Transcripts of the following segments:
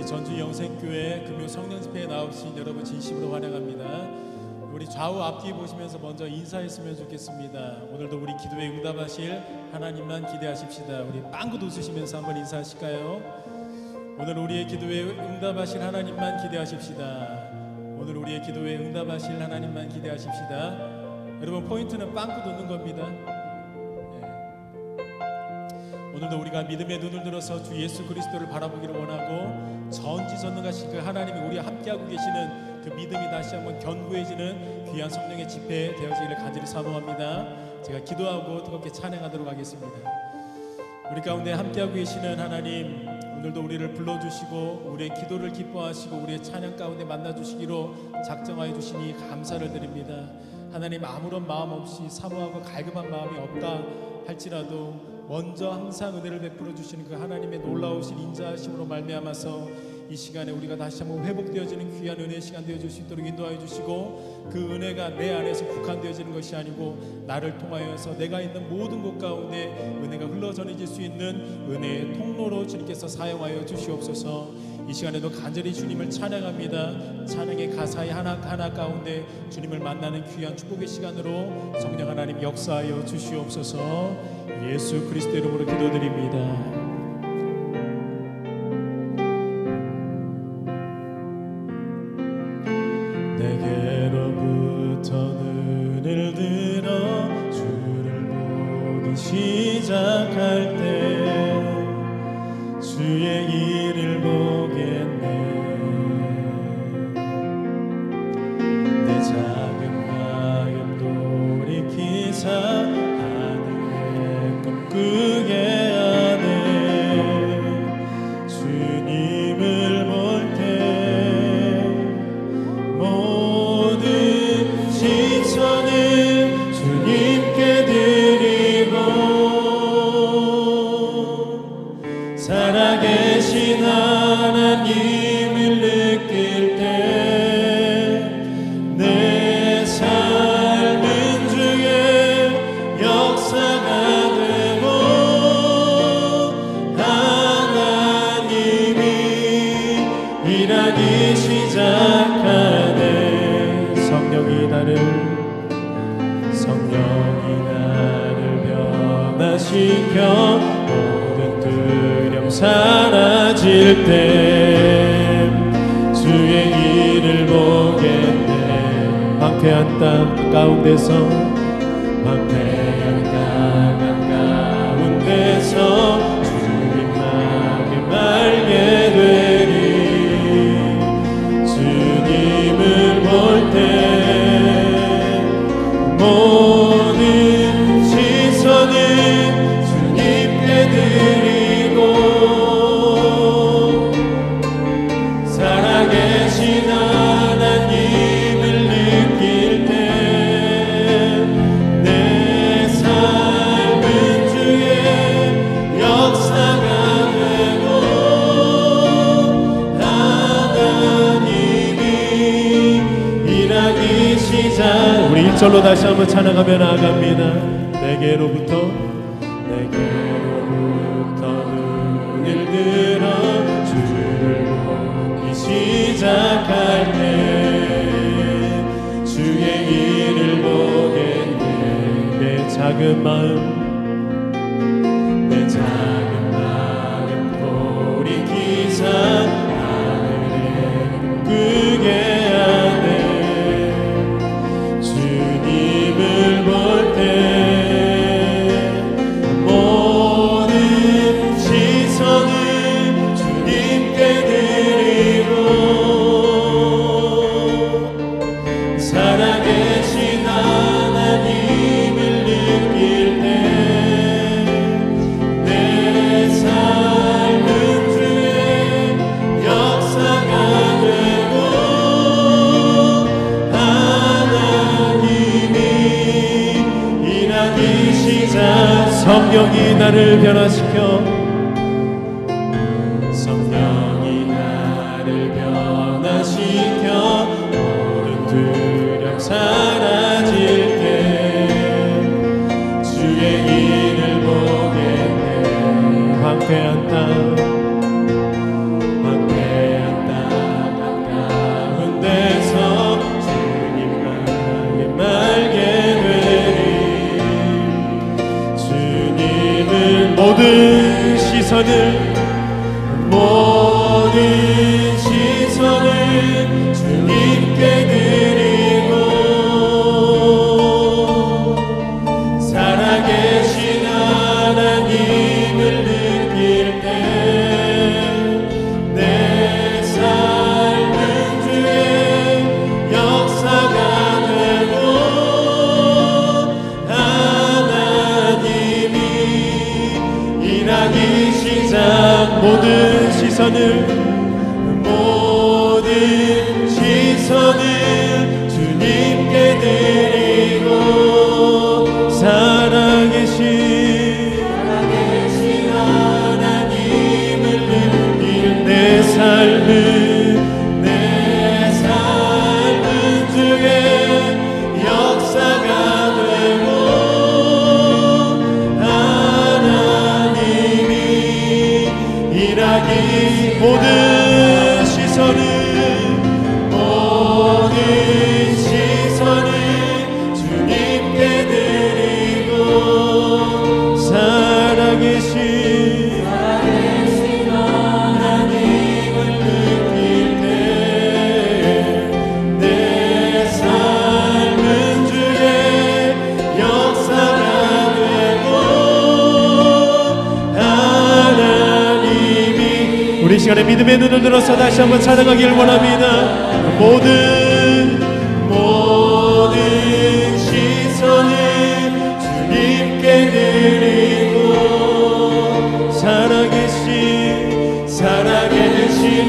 전주 영생교회 금요 성령 집회에 나오신 여러분 진심으로 환영합니다. 우리 좌우 앞뒤 보시면서 먼저 인사했으면 좋겠습니다. 오늘도 우리 기도에 응답하실 하나님만 기대하십시다. 우리 빵긋 웃으시면서 한번 인사하실까요? 오늘 우리의 기도에 응답하실 하나님만 기대하십시다. 오늘 우리의 기도에 응답하실 하나님만 기대하십시다. 여러분, 포인트는 빵긋 웃는 겁니다. 오늘도 우리가 믿음의 눈을 들어서 주 예수 그리스도를 바라보기를 원하고, 전지전능하신 그 하나님이 우리와 함께하고 계시는 그 믿음이 다시 한번 견고해지는 귀한 성령의 집회 되어지기를 간절히 사모합니다. 제가 기도하고 뜨겁게 찬양하도록 하겠습니다. 우리 가운데 함께하고 계시는 하나님, 오늘도 우리를 불러주시고 우리의 기도를 기뻐하시고 우리의 찬양 가운데 만나주시기로 작정하여 주시니 감사를 드립니다. 하나님, 아무런 마음 없이 사모하고 갈급한 마음이 없다 할지라도 먼저 항상 은혜를 베풀어 주시는 그 하나님의 놀라우신 인자하심으로 말미암아서 이 시간에 우리가 다시 한번 회복되어지는 귀한 은혜의 시간 되어줄 수 있도록 인도하여 주시고, 그 은혜가 내 안에서 국한되어지는 것이 아니고 나를 통하여서 내가 있는 모든 곳 가운데 은혜가 흘러 전해질 수 있는 은혜의 통로로 주님께서 사용하여 주시옵소서. 이 시간에도 간절히 주님을 찬양합니다. 찬양의 가사의 하나하나 가운데 주님을 만나는 귀한 축복의 시간으로 성령 하나님 역사하여 주시옵소서. 예수 그리스도 이름으로 기도드립니다. 내게로부터 눈을 들어 주를 보기 시작할 때 주의 일을 보겠네. 내 작은 마음 돌이키사 하늘의 꿈꾸게 하네. 주님을 볼 때 모든 시선을 주님께 드리고, 살아계신 하나님을 느낄 때 내 삶은 주의 역사가 되고, 하나님이 일하기 시작하네. 성령이 나를 변화시켜 모든 두려움 사라질 때 주의 일을 보겠네. 황폐한 땅 가운데서 주님만을 알게 되리. 주님을 볼 때 모든 시선을 주님께 드리고, 살아계신 하나님을 느낄 때 내 삶은 주의 역사가 되고, 하나님이 일하기 시작. 우리 1절로 다시 한번 찬양하며 나아갑니다. 내게로부터 눈을 들어 주를 보기 시작할 때 주의 일을 보겠네. 내 작은 마음 돌이키사 하늘에 꿈꾸게 하네. 주님을 볼 때 모든 시선을 주님께 드리고, 살아계신 하나님을 느낄 때 내 삶은 주의 역사가 되고, 하나님이 일하기 시작. 성령이 나를 변화시켜 모든 두려움 사라질 때 주의 일을 보겠네. 황폐한 땅 모든 시선을 주님께 드리고 살아계신 하나님을 느낄 내 삶은 주의 역사가 되고 하나님이 일하기 모든 시선을 주님께 드리고 살아계신 하나님을 느낄 때 내 삶은 주의 역사가 되고 하나님이 우리 시간에 믿음의 눈을 들어서 다시 한번 찬양하기를 원합니다. 모든 시선을 주님께 드리고 살아계신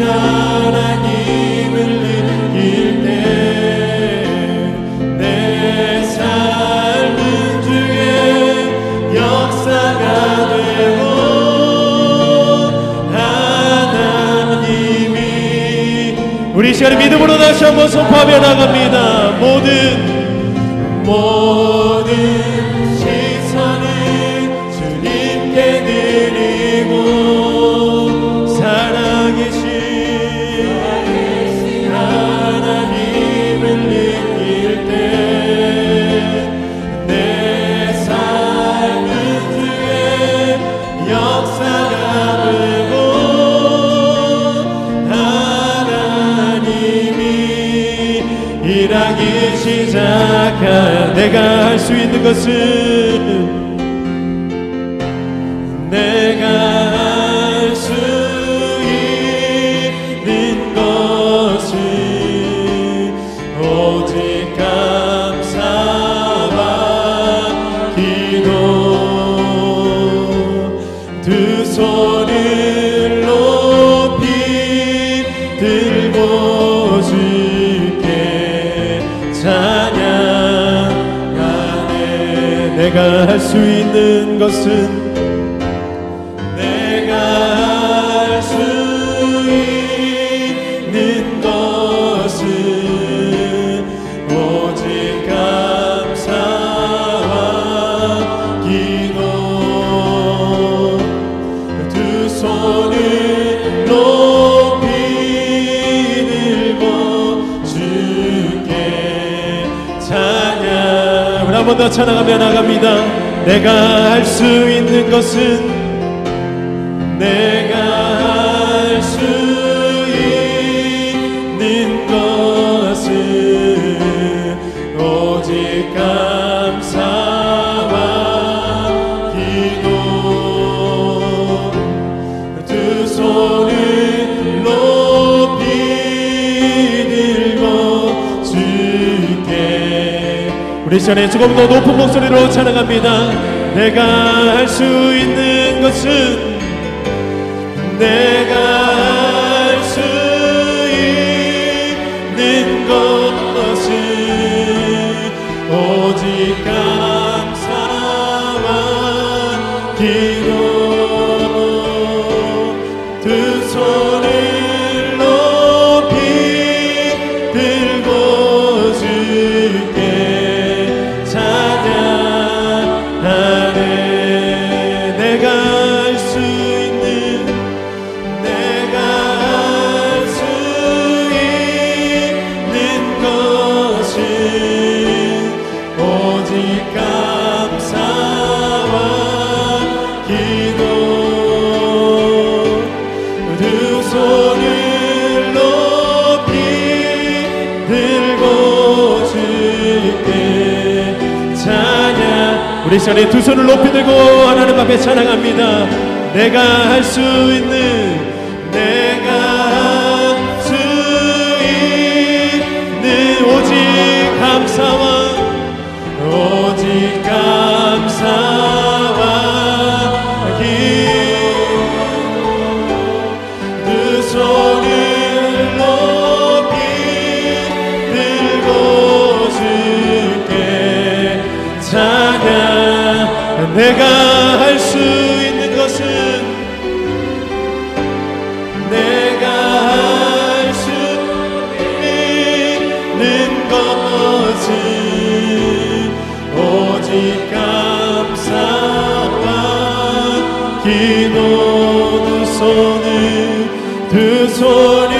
하나님을 느낄 때 내 삶은 주의 역사가 되고 하나님이 우리 시간에 믿음으로 다시 한번 선포하며 나갑니다. 모든 시선을 주님께 드리고 살아계신 하나님을 느낄 때 내 삶은 주의 역사가 되고 하나님이 일하기 시작한 내가 할 수 있는 것은 오직 감사와 기도 두 손을 높이 들고 주께 찬양하네. 내가 할 수 있는 것은 오직 감사와 기도 두 손을 높이 들고 주께 찬양. 우리 한 번 더 찬양하며 나갑니다. 내가 할 수 있는 것은 오직 감사와 기도 두 손을 높이 들고 주께. 우리 시간에 조금 더 높은 목소리로 찬양합니다. 내가 할 수 있는 것은 오직 감사와 기도 두 손을 높이 들고 주께 찬양하네. 내가 할 수 있는 것은 오직 감사와 기도 두 손을 높이 들고 주께 찬양. 우리 시간에 두 손을 높이 들고 하나님 앞에 찬양합니다. 내가 할 수 있는 오직 감사와 기도 두 손을 내가 할 수 있는 것은 내가 할 수 있는 것은 오직 감사와 기도 두 손을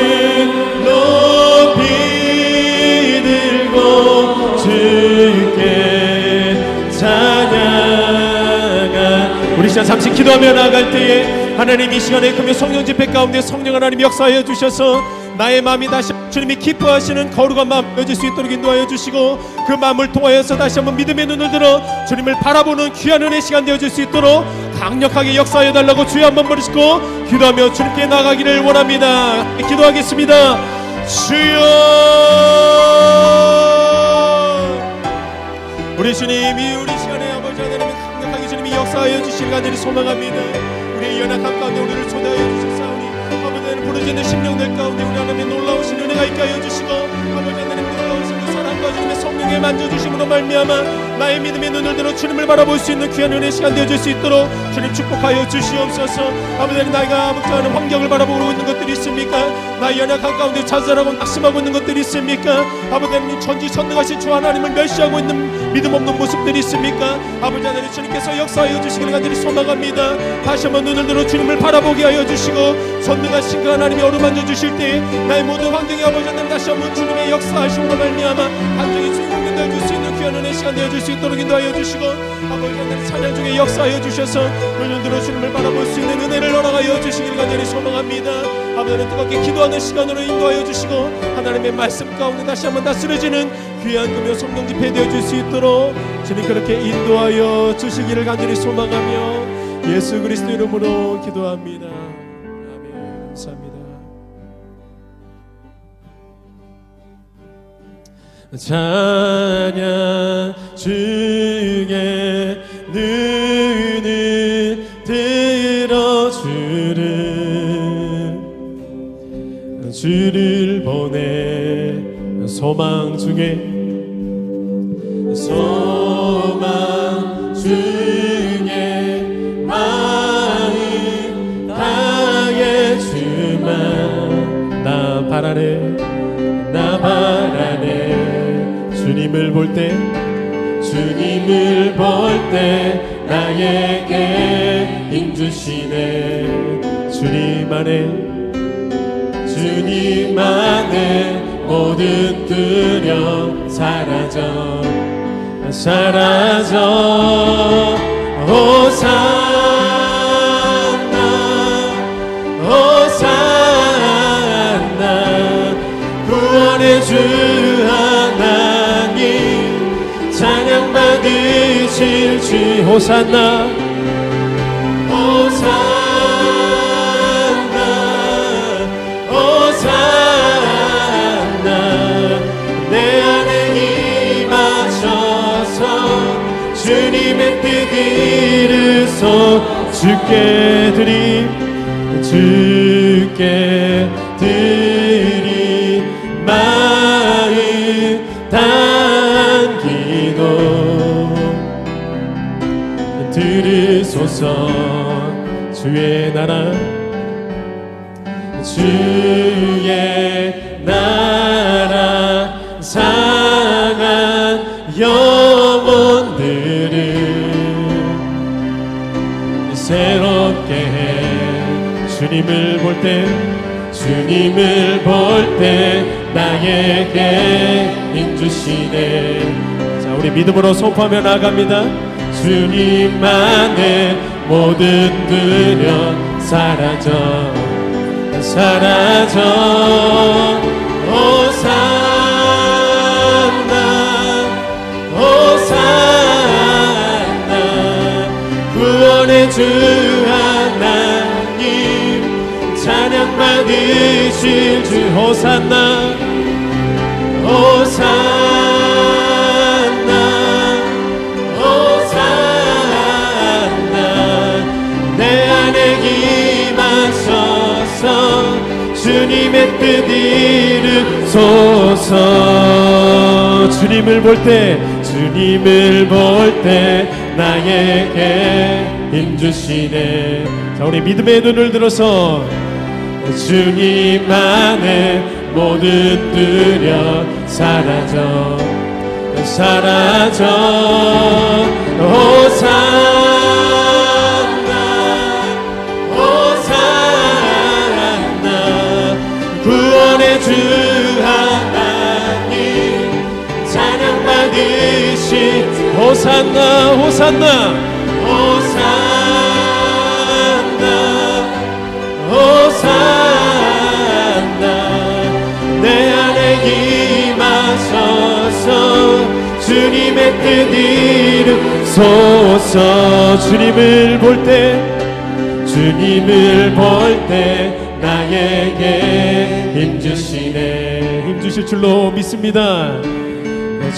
높이 들고 주께 찬양하. 우리 시간 잠시 기도하며 나아갈 때에 하나님 이 시간에 금요 성령 집회 가운데 성령 하나님 역사하여 주셔서 나의 마음이 다시 주님이 기뻐하시는 거룩한 마음 여질 수 있도록 인도하여 주시고 그 마음을 통하여서 다시 한번 믿음의 눈을 들어 주님을 바라보는 귀한 은혜의 시간 되어질 수 있도록 강력하게 역사해 달라고 주여 한번 부르시고 기도하며 주님께 나가기를 원합니다. 기도하겠습니다. 주여, 우리 주님이 우리 시간에 아버지 하나님의 강력하게 주님이 역사하여 주시길 간절히 소망합니다. 우리의 연약함 가운데 우리를 초대하여 주셨사오니 아버지 하나님 부르짖는 심령들 가운데 우리 하나님의 놀라우신 은혜가 있게 하여 주시고 아버지 하나님 놀라우신 그 사랑과 주님의 성령에 만져주심으로 말미암아 나의 믿음의 눈을 들어 주님을 바라볼 수 있는 귀한 은혜의 시간 되어질 수 있도록 주님 축복하여 주시옵소서. 아버지 하나님 나이가 아버지 하나님 환경을 바라보고 있는 것들이 있습니까? 나의 연약한 가운데 좌절하고 낙심하고 있는 것들이 있습니까? 아버지 하나님 전지전능하신 주 하나님을 멸시하고 있는 믿음 없는 모습들이 있습니까? 아버지 하나님 주님께서 역사하여 주시기를 간절히 소망합니다. 다시 한번 눈을 들어 주님을 바라보게 하여 주시고 전능하신 그 하나님이 어루만져 주실 때 나의 모든 환경이 아버지 하나님 다시 한번 주님의 역사하심으로 말미암아 감정이 주인공된 줄 수 있는 귀한 은혜의 시간 되어줄 수 있도록 인도하여 주시고 아버지 하나님 찬양 중에 역사하여 주셔서 눈을 들어 주님을 바라볼 수 있는 은혜를 허락하여 주시기를 간절히 소망합니다. 아버지 하나님 뜨겁게 기도하는 시간으로 인도하여 주시고 하나님의 말씀 가운데 다시 한번 다스려지는 귀한 금요 성령 집회 되어줄 수 있도록 주님 그렇게 인도하여 주시기를 간절히 소망하며 예수 그리스도 이름으로 기도합니다. 아멘. 감사합니다. 찬양 주의 눈을 들어 주를 보내 소망 중에 마음 다해 주만 나 바라네 주님을 볼 때 나에게 힘주시네 주님 안에 모든 두려움 사라져 호산나 구원의 주 하나님 찬양 받으실 주 호산나 내 안에 임하셔서 주님의 뜻 이루소 주께 드리 마음 담기도 들으소서 주의 나라 상한 영혼들을 새롭게 해 주님을 볼 때 나에게 힘주시네. 자 우리 믿음으로 선포하며 나아갑니다. 주님만의 모든 두려움 사라져 호산나 구원의 주 하나님 찬양 받으실 주 호산나 내 안에 임하셔서 주님의 뜻 이루소서 주님을 볼 때 나에게 힘주시네. 자, 우리 믿음의 눈을 들어서 주님 안에 모든 두려 사라져 사라져. 호산나 호산나 구원의 주 하나님 찬양 받으시. 호산나 호산나 호산나 호산나 내 안에 임하소서. 주님의 뜻 이루소서. 주님을 볼 때 주님을 볼 때 나에게 힘주시네. 힘주실 줄로 믿습니다.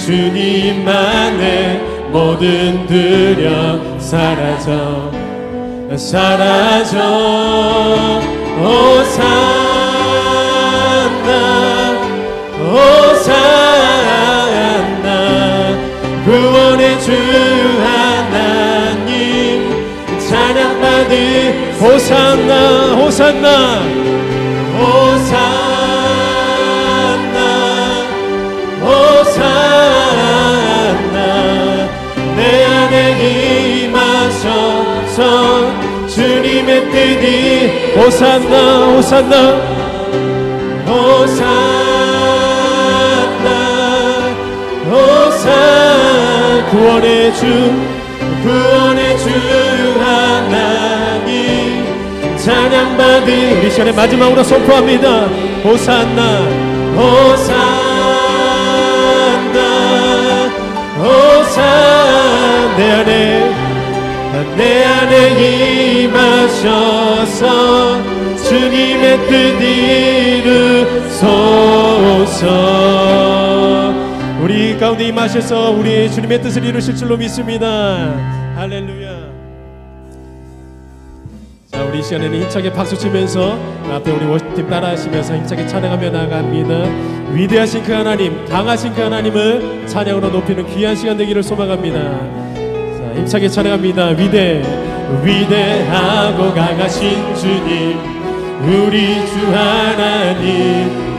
주님 안에 모든 두려 사라져 사라져. 호산나 호산나 구원의 주 하나님 찬양 받으. 호산나 호산나 호산나 호산나 내 안에 임하소서. 주님의 뜻이. 호산나 호산나 호산나 호산나 구원의 주 하나님 찬양 받으. 우리 시간에 마지막으로 선포합니다. 호산나 호산나 호산나 내 안에 임하셔서 주님의 뜻 이루소서. 우리 가운데 임하셔서 우리 주님의 뜻을 이루실 줄로 믿습니다. 할렐루야. 자, 우리 이 시간에는 힘차게 박수치면서 앞에 우리 워십팀 따라하시면서 힘차게 찬양하며 나아갑니다. 위대하신 그 하나님, 강하신 그 하나님을 찬양으로 높이는 귀한 시간 되기를 소망합니다. 자, 힘차게 찬양합니다. 위대하고 강하신 주님, 우리 주 하나님.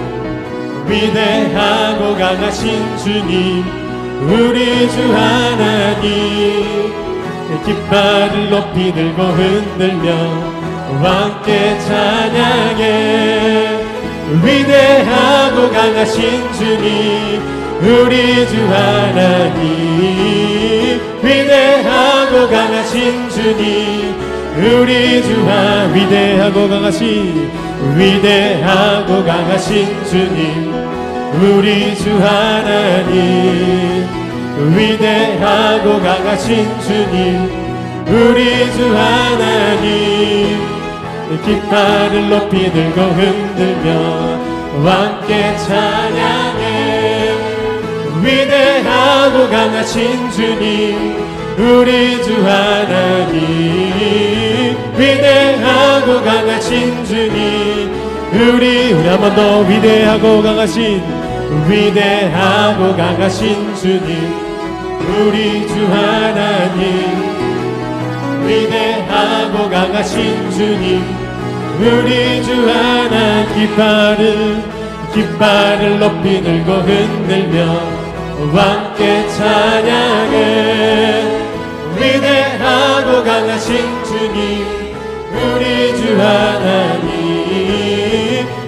위대하고 강하신 주님, 우리 주 하나님. 깃발을 높이 들고 흔들며 함께 찬양해. 위대하고 강하신 주님, 우리 주 하나님. 위대하고 강하신 주님, 우리 주 하나님. 위대하고 강하신 주님, 우리 주 하나님. 위대하고 강하신 주님, 우리 주 하나님. 깃발을 높이 들고 흔들며 함께 찬양해. 위대하고 강하신 주님, 우리 주 하나님. 위대하고 강하신 주님, 우리 한 번 더. 위대하고 강하신 주님, 우리 주 하나님. 위대하고 강하신 주님, 우리 주 하나님. 깃발을 높이 들고 흔들며 함께 찬양해. 위대하고 강하신 주님, 우리 주 하나님.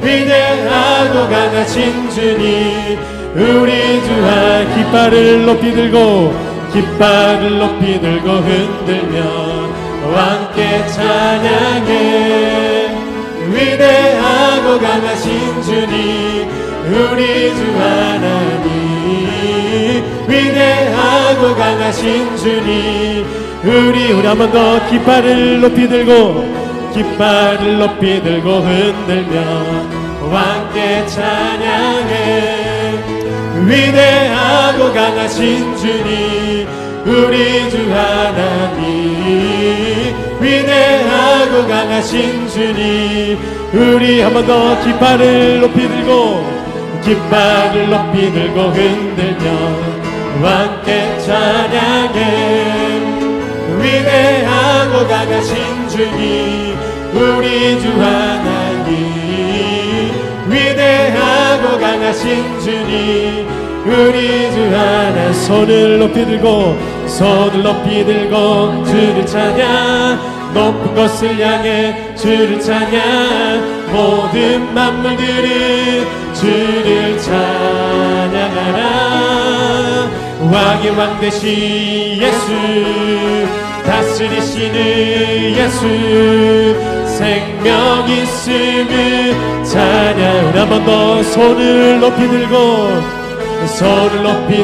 위대하고 강하신 주님, 우리 주 하나님. 깃발을 높이 들고 흔들며 함께 찬양해. 위대하고 강하신 주님, 우리 주 하나님. 위대하고 강하신 주님, 우리 한 번 더. 깃발을 높이 들고 흔들며 함께 찬양해. 위대하고 강하신 주님, 우리 주 하나님. 위대하고 강하신 주님, 우리 한 번 더. 깃발을 높이 들고 흔들며 함께 찬양해. 위대하고 강하신 주님 우리 주 하나님 위대하고 강하신 주님 우리 주 하나 손을 높이 들고 주를 찬양 높은 것을 향해 주를 찬양 모든 만물들은 주를 찬양하라 왕의 왕 되신 예수 다스리시는 예수 생명 있음을 찬양 한 번 더 손을 높이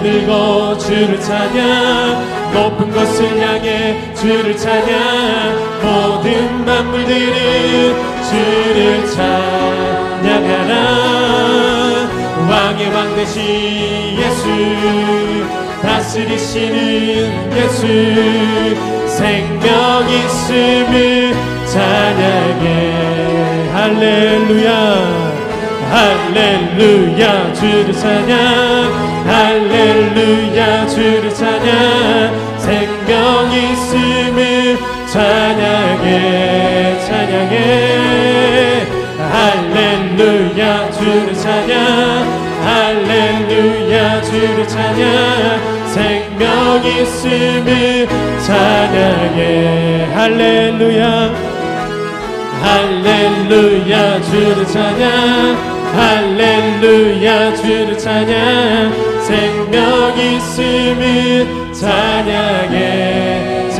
들고 주를 찬양 높은 것을 향해 주를 찬양 모든 만물들은 주를 찬양하라 왕의 왕 되신 예수 다스리시는 예수 생명 있음을 찬양해 할렐루야 할렐루야 주를 찬양 할렐루야 주를 찬양 생명 있음을 찬양해 할렐루야 주를 찬양 할렐루야 주를 찬양 생명 있음을 찬양해 할렐루야 할렐루야 주를 찬양 할렐루야 주를 찬양 생명 있음을 찬양해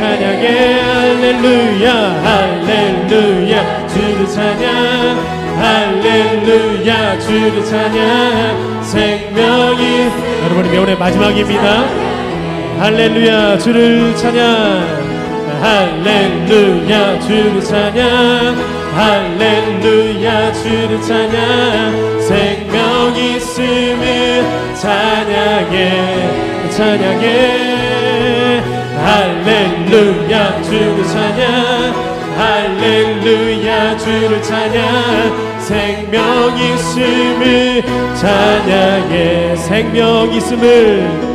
할렐루야 주를 찬양 할렐루야 주를 찬양 생명이 여러분의 오늘 마지막입니다. 할렐루야 주를 찬양 할렐루야 주를 찬양 할렐루야 주를 찬양 생명 있음을 찬양해 할렐루야 주를 찬양 할렐루야 주를 찬양 생명 있음을 찬양해 생명 있음을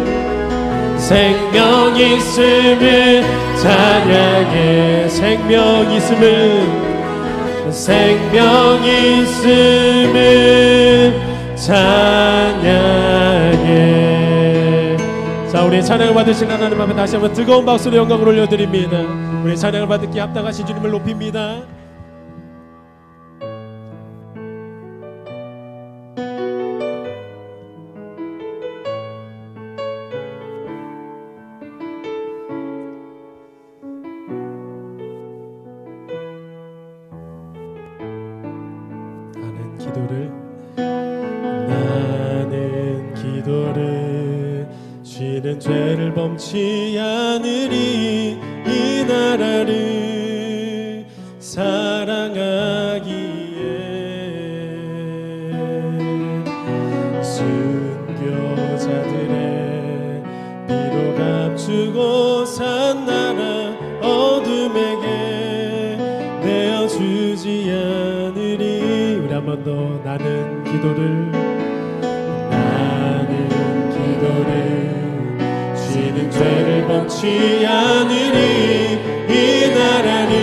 찬양해 생명 있음을 찬양해. 자, 우리 찬양을 받으신 하나님 앞에 다시 한번 뜨거운 박수로 영광을 올려드립니다. 우리 찬양을 받기 합당하신 주님을 높입니다. 나는 기도를 죄는 죄를 범치 않으리 이 나라를 사랑하기에 순교자들의 피로 값주고 산 나라 어둠에게 내어주지 않으리. 우리 한 번 더 나는 기도를 죄는 죄를 범치 않으리 이 나라를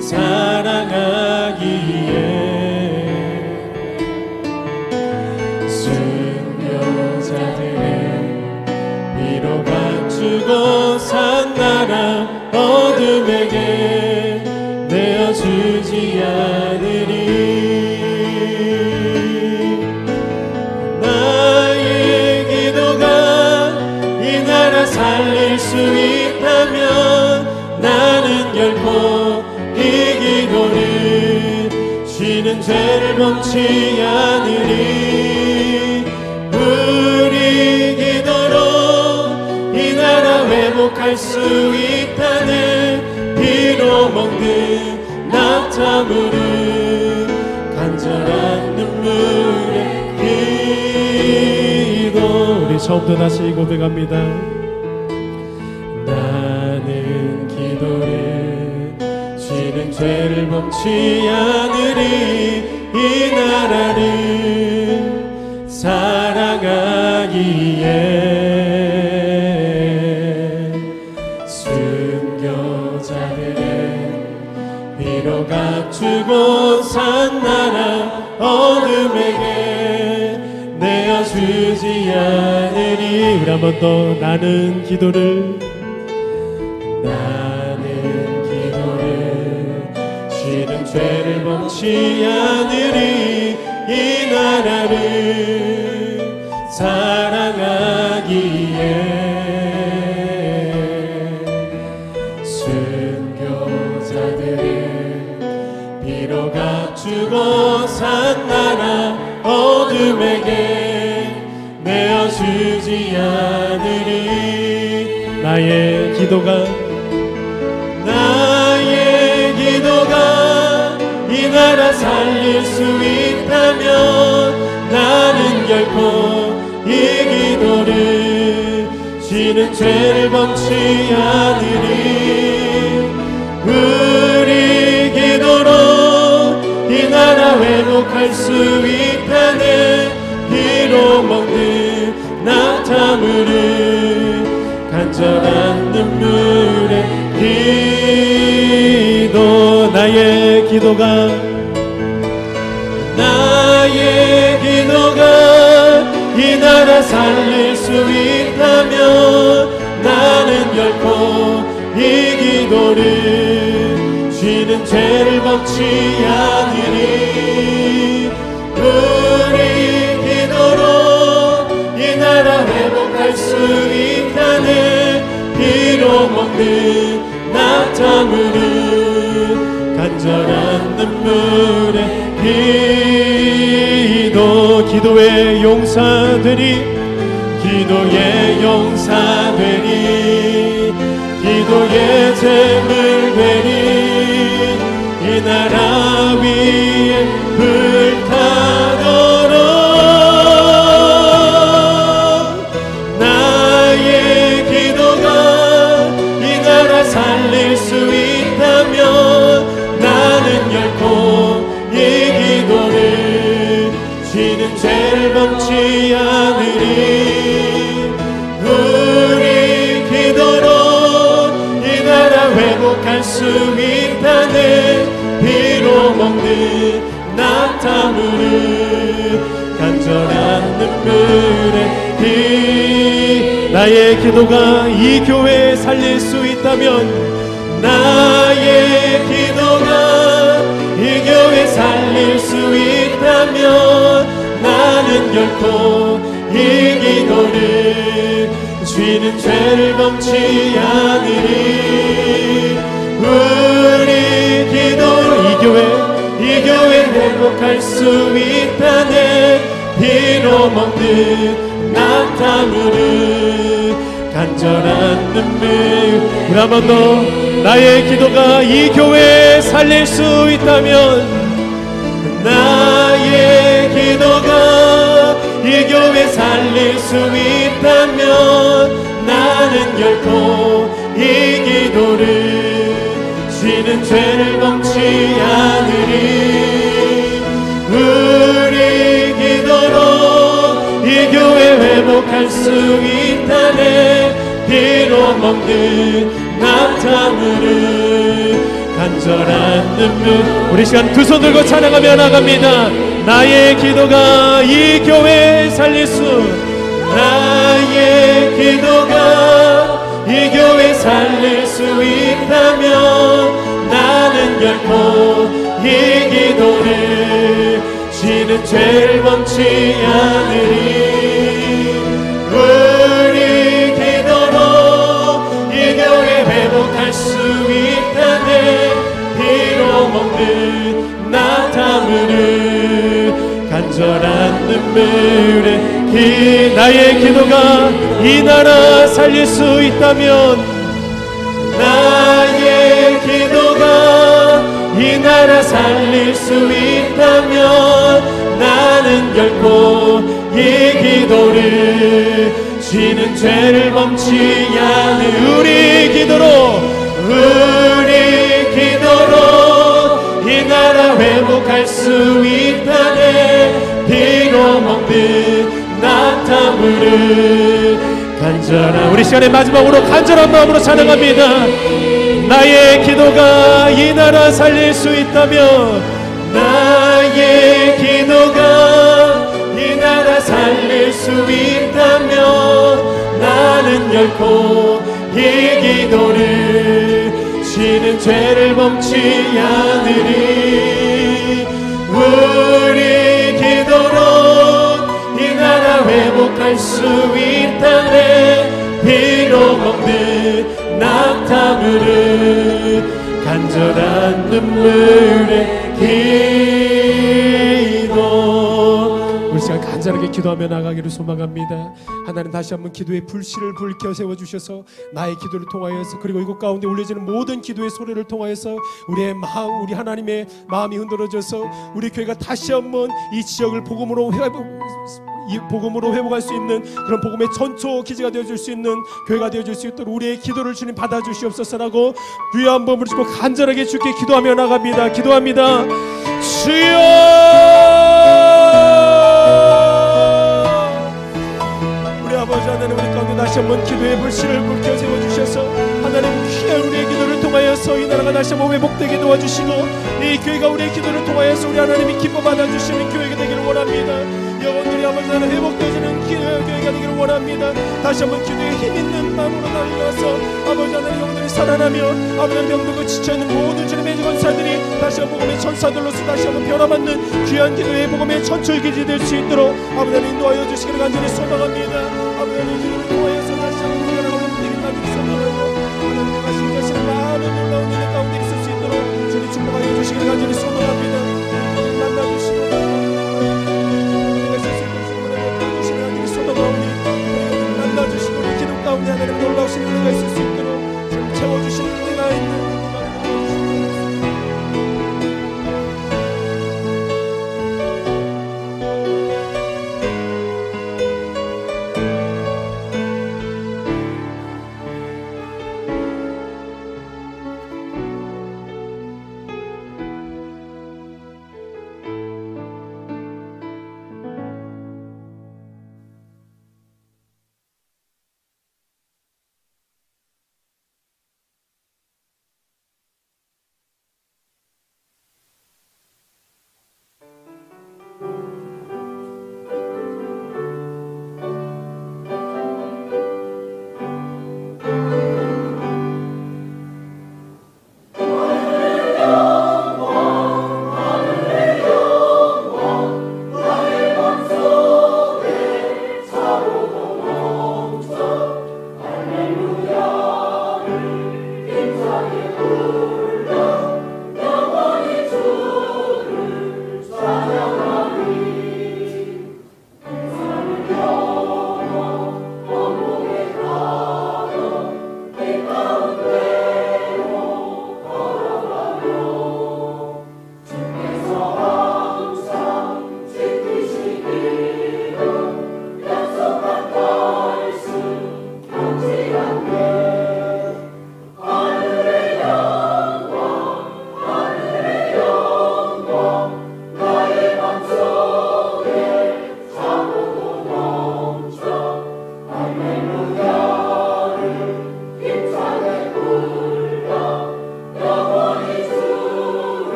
사랑하기에 순교자들의 피로 값주고 산 나라 어둠에게 내어주지 않으리. 살릴 수 있다면 나는 결코 이 기도를 쉬는 죄를 범치 않으리. 우리 기도로 이 나라 회복할 수 있다는 피로 먹는 낙타무릎 간절한 눈물의 기도. 우리 처음부터 다시 고백합니다. 죄는 죄를 범치 않으리 이 나라를 사랑하기에 어둠에게 내어주지 않으리. 우리 한번 더 나는 기도를 지는 죄를 범치 않으리. 이 나라를 사랑하기에 순교자들을 비로 갖추고 산 나라 어둠에게 내어주지 않으리. 나의 기도가 이 나라 살릴 수 있다면 나는 결코 이 기도를 지는 죄를 범치 않으리. 우리 기도로 이 나라 회복할 수 있다네. 피로 먹는 낙타물을 간절한 눈물에 기도. 나의 기도가 이 나라 살릴 수 있다면 나는 결코 이 기도를 지는 죄를 범치 않으리. 우리 기도로 이 나라 회복할 수 있다네. 피로 먹는 낙타물은 간절한 눈물에 기도의 용사되리. 기도의 용사되리. 기도의 재물 되리. 이 나라 위에 불타도록 나의 기도가 이 나라 살릴 수 있다면 나는 결코 이 기도를 지는 죄를 범치 않으리. 우리 기도로 이 나라 회복할 수 있다네. 피로 먹는 낙타물은 간절한 눈물에 나의 기도가 이 교회 살릴 수 있다면 나의 기도가 이 교회 살릴 수 있다면 나는 결코 이 기도를 지는 죄를 범치 않으리. 우리 기도로 이 교회 회복할 수 있다네. 피로 먹는 낙타물은 간절한 눈물. 우리 한 번 더 나의 기도가 이 교회 살릴 수 있다면 나의 기도가 이 교회 살릴 수 있다면 나는 결코 이 기도를 지는 죄를 범치 않으리. 우리 기도로 이 교회 회복할 수 있다네. 피로 먹는 낙타물은 간절한 눈물. 우리 시간 두 손 들고 찬양하며 나갑니다. 나의 기도가 이 교회 살릴 수, 나의 기도가 이 교회 살릴 수 있다면 나는 결코 이 기도를 지는 죄를 범치 않으리. 우리 기도로 이 교회 회복할 수 있다네. 피로 먹는 낙타물은 간절한 눈물에 나의 기도가 이 나라 살릴 수 있다면 나의 기도가 이 나라 살릴 수 있다면 나는 결코 이 기도를 지는 죄를 범치 않은 우리 기도로 이 나라 회복할 수 있다네. 피로 먹는 낙타물은 간절한 우리 시간의 마지막으로 간절한 마음으로 찬양합니다. 나의 기도가 이 나라 살릴 수 있다면 나의 기도가 있다면 나는 결코 이 기도를 지는 죄를 범치 않으리. 우리 기도로 이 나라 회복할 수 있다네. 비록 없는 낙타무를 간절한 눈물의 기도. 우리 시간 간절하게 기도하며 나가기를 소망합니다. 하나님, 다시 한번 기도의 불씨를 불켜 세워주셔서 나의 기도를 통하여서, 그리고 이곳 가운데 울려지는 모든 기도의 소리를 통하여서 우리의 마음, 우리 하나님의 마음이 흔들어져서 우리 교회가 다시 한번 이 지역을 복음으로 회복할 수 있는 그런 복음의 전초 기지가 되어줄 수 있는 교회가 되어줄 수 있도록 우리의 기도를 주님 받아주시옵소서라고 주여 한번 부르시고 간절하게 주께 기도하며 나갑니다. 기도합니다. 주여, 우리 아버지 하나님, 우리 가운데 다시 한번 기도의 불씨를 불켜 세워주셔서 하나님 귀한 우리의 기도를 통하여서 이 나라가 다시 한번 회복되게 도와주시고 이 교회가 우리의 기도를 통하여서 우리 하나님이 기뻐 받아주시는 교회가 되기를 원합니다. 영혼들이 아버지 하나님 회복되어지는 교회가 되기를 원합니다. 다시 한번 기도에 힘있는 마음으로 달려와서 아버지 하나님 영혼들이 살아나며 아버지 하나님 병들고 지쳐있는 모든 주님의 권사들이 다시 한번 복음의 전사들로서 다시 한번 변화받는 귀한 기도의 복음의 전철기지 될 수 있도록 아버지 하나님 인도하여 주시기를 간절히 소망합니다. 아버지 하나님 기도를 통하여서 다시 한번 우리가 나가는 분들이 간절히 소망하고 하나님의 말씀 되시는 마음의 놀라운 일의 가운데 있을 수 있도록 주님 축복하여 주시기를 간절히 소망합니다. 만나주시고 만나주시고 우리 기도 가운데 하나님 놀라우신 은혜가 있을 수 있도록 주님 채워주시는 은혜가 있는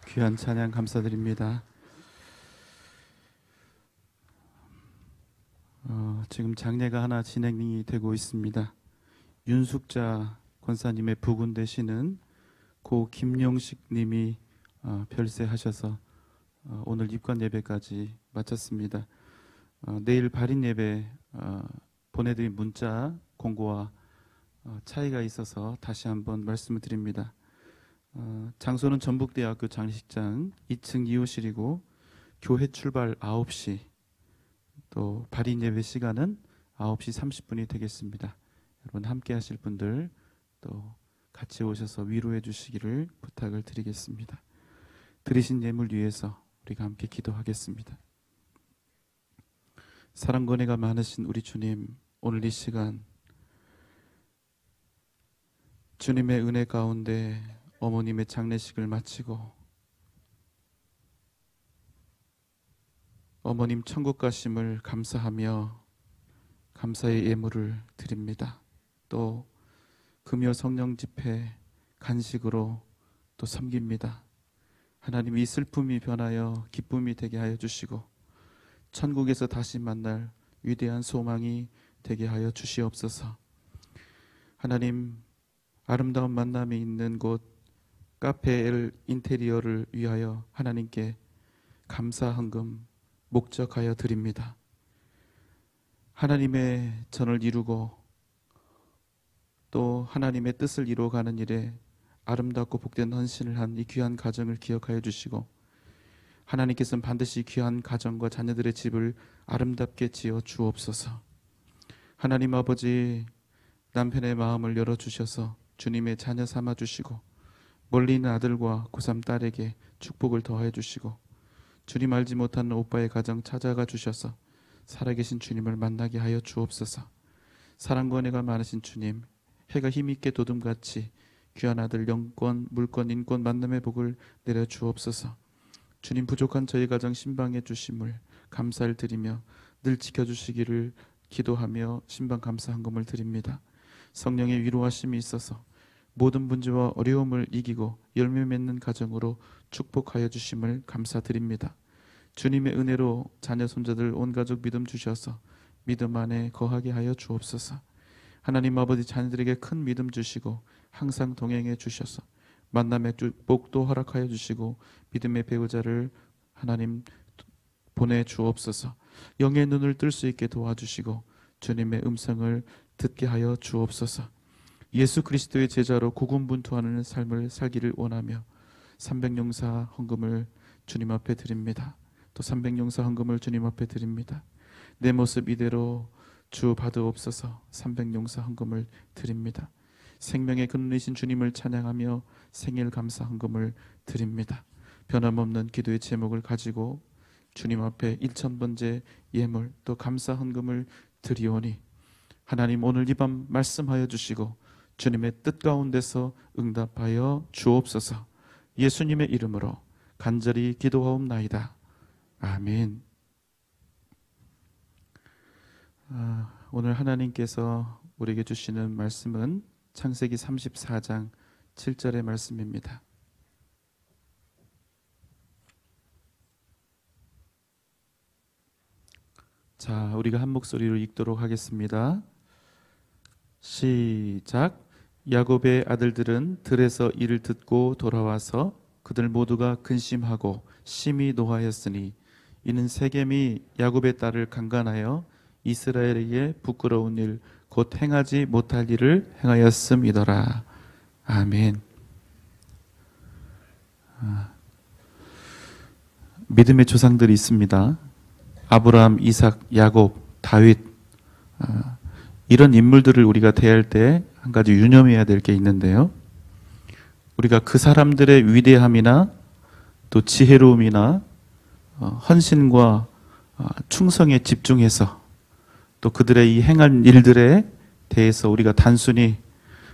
귀한 찬양 감사드립니다. 지금 장례가 하나 진행이 되고 있습니다. 윤숙자 권사님의 부군 되시는 고 김용식 님이 별세하셔서 오늘 입관 예배까지 마쳤습니다. 내일 발인 예배 보내드린 문자 공고와 차이가 있어서 다시 한번 말씀을 드립니다. 장소는 전북대학교 장례식장 2층 2호실이고 교회 출발 9시, 또 발인 예배 시간은 9시 30분이 되겠습니다. 여러분 함께 하실 분들 또 같이 오셔서 위로해 주시기를 부탁을 드리겠습니다. 드리신 예물 위해서 우리가 함께 기도하겠습니다. 사랑과 은혜가 많으신 우리 주님, 오늘 이 시간 주님의 은혜 가운데 어머님의 장례식을 마치고 어머님 천국 가심을 감사하며 감사의 예물을 드립니다. 또 금요 성령 집회 간식으로 또 섬깁니다. 하나님, 이 슬픔이 변하여 기쁨이 되게 하여 주시고 천국에서 다시 만날 위대한 소망이 되게 하여 주시옵소서. 하나님, 아름다운 만남이 있는 곳 카페 엘 인테리어를 위하여 하나님께 감사 헌금 목적하여 드립니다. 하나님의 전을 이루고 또 하나님의 뜻을 이루어가는 일에 아름답고 복된 헌신을 한 이 귀한 가정을 기억하여 주시고 하나님께서는 반드시 귀한 가정과 자녀들의 집을 아름답게 지어 주옵소서. 하나님 아버지, 남편의 마음을 열어주셔서 주님의 자녀 삼아 주시고 멀리 있는 아들과 고3 딸에게 축복을 더해 주시고 주님 알지 못하는 오빠의 가정 찾아가 주셔서 살아계신 주님을 만나게 하여 주옵소서. 사랑과 은혜가 많으신 주님, 해가 힘있게 도둠같이 귀한 아들 영권, 물권, 인권 만남의 복을 내려 주옵소서. 주님, 부족한 저희 가정 신방해 주심을 감사를 드리며 늘 지켜주시기를 기도하며 신방 감사 헌금을 드립니다. 성령의 위로하심이 있어서 모든 문제와 어려움을 이기고 열매 맺는 가정으로 축복하여 주심을 감사드립니다. 주님의 은혜로 자녀 손자들 온 가족 믿음 주셔서 믿음 안에 거하게 하여 주옵소서. 하나님 아버지, 자녀들에게 큰 믿음 주시고 항상 동행해 주셔서 만남의 축복도 허락하여 주시고 믿음의 배우자를 하나님 보내주옵소서. 영의 눈을 뜰 수 있게 도와주시고 주님의 음성을 듣게 하여 주옵소서. 예수 그리스도의 제자로 고군분투하는 삶을 살기를 원하며 300용사 헌금을 주님 앞에 드립니다. 또 300용사 헌금을 주님 앞에 드립니다. 내 모습 이대로 주 받으옵소서. 300용사 헌금을 드립니다. 생명의 근원이신 주님을 찬양하며 생일 감사 헌금을 드립니다. 변함없는 기도의 제목을 가지고 주님 앞에 1000번째 예물 또 감사 헌금을 드리오니 하나님, 오늘 이 밤 말씀하여 주시고 주님의 뜻 가운데서 응답하여 주옵소서. 예수님의 이름으로 간절히 기도하옵나이다. 아멘. 오늘 하나님께서 우리에게 주시는 말씀은 창세기 34장 7절의 말씀입니다. 자, 우리가 한 목소리로 읽도록 하겠습니다. 시작. 야곱의 아들들은 들에서 이를 듣고 돌아와서 그들 모두가 근심하고 심히 노하였으니 이는 세겜이 야곱의 딸을 강간하여 이스라엘에게 부끄러운 일 곧 행하지 못할 일을 행하였음이더라. 아멘. 믿음의 조상들이 있습니다. 아브라함, 이삭, 야곱, 다윗, 이런 인물들을 우리가 대할 때 한 가지 유념해야 될 게 있는데요. 우리가 그 사람들의 위대함이나 또 지혜로움이나 헌신과 충성에 집중해서 또 그들의 이 행한 일들에 대해서 우리가 단순히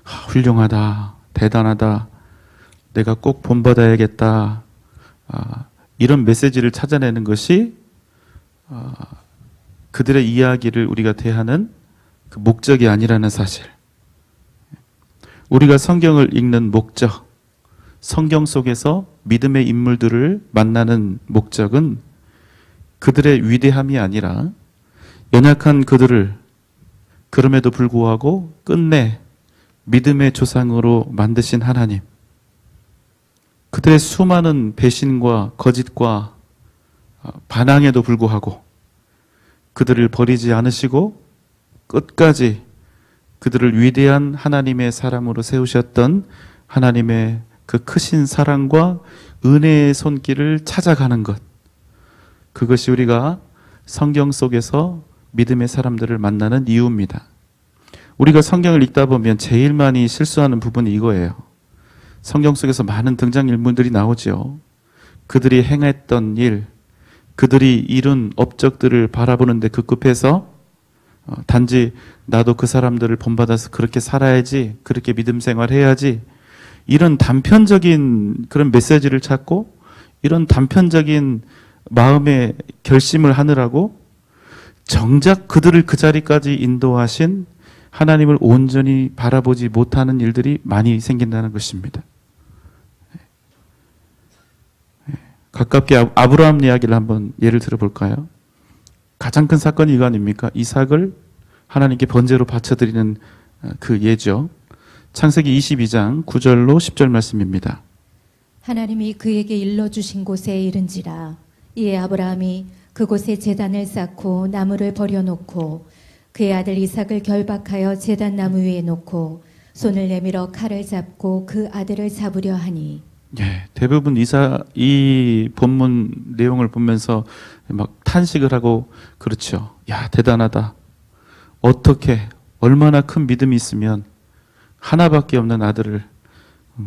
훌륭하다, 대단하다, 내가 꼭 본받아야겠다, 이런 메시지를 찾아내는 것이 그들의 이야기를 우리가 대하는 그 목적이 아니라는 사실. 우리가 성경을 읽는 목적, 성경 속에서 믿음의 인물들을 만나는 목적은 그들의 위대함이 아니라 연약한 그들을 그럼에도 불구하고 끝내 믿음의 조상으로 만드신 하나님, 그들의 수많은 배신과 거짓과 반항에도 불구하고 그들을 버리지 않으시고 끝까지 그들을 위대한 하나님의 사람으로 세우셨던 하나님의 그 크신 사랑과 은혜의 손길을 찾아가는 것, 그것이 우리가 성경 속에서 믿음의 사람들을 만나는 이유입니다. 우리가 성경을 읽다 보면 제일 많이 실수하는 부분이 이거예요. 성경 속에서 많은 등장인물들이 나오죠. 그들이 행했던 일, 그들이 이룬 업적들을 바라보는데 급급해서 단지 나도 그 사람들을 본받아서 그렇게 살아야지, 그렇게 믿음 생활해야지, 이런 단편적인 그런 메시지를 찾고 이런 단편적인 마음의 결심을 하느라고 정작 그들을 그 자리까지 인도하신 하나님을 온전히 바라보지 못하는 일들이 많이 생긴다는 것입니다. 가깝게 아브라함 이야기를 한번 예를 들어볼까요? 가장 큰 사건이 이거 아닙니까? 이삭을 하나님께 번제로 바쳐드리는 그 예죠. 창세기 22장 9절로 10절 말씀입니다. 하나님이 그에게 일러주신 곳에 이른지라. 이에 아브라함이 그곳에 제단을 쌓고 나무를 버려놓고 그의 아들 이삭을 결박하여 제단 나무 위에 놓고 손을 내밀어 칼을 잡고 그 아들을 잡으려 하니. 예, 대부분 이 본문 내용을 보면서 막 탄식을 하고 그렇죠. 야, 대단하다. 어떻게 얼마나 큰 믿음이 있으면 하나밖에 없는 아들을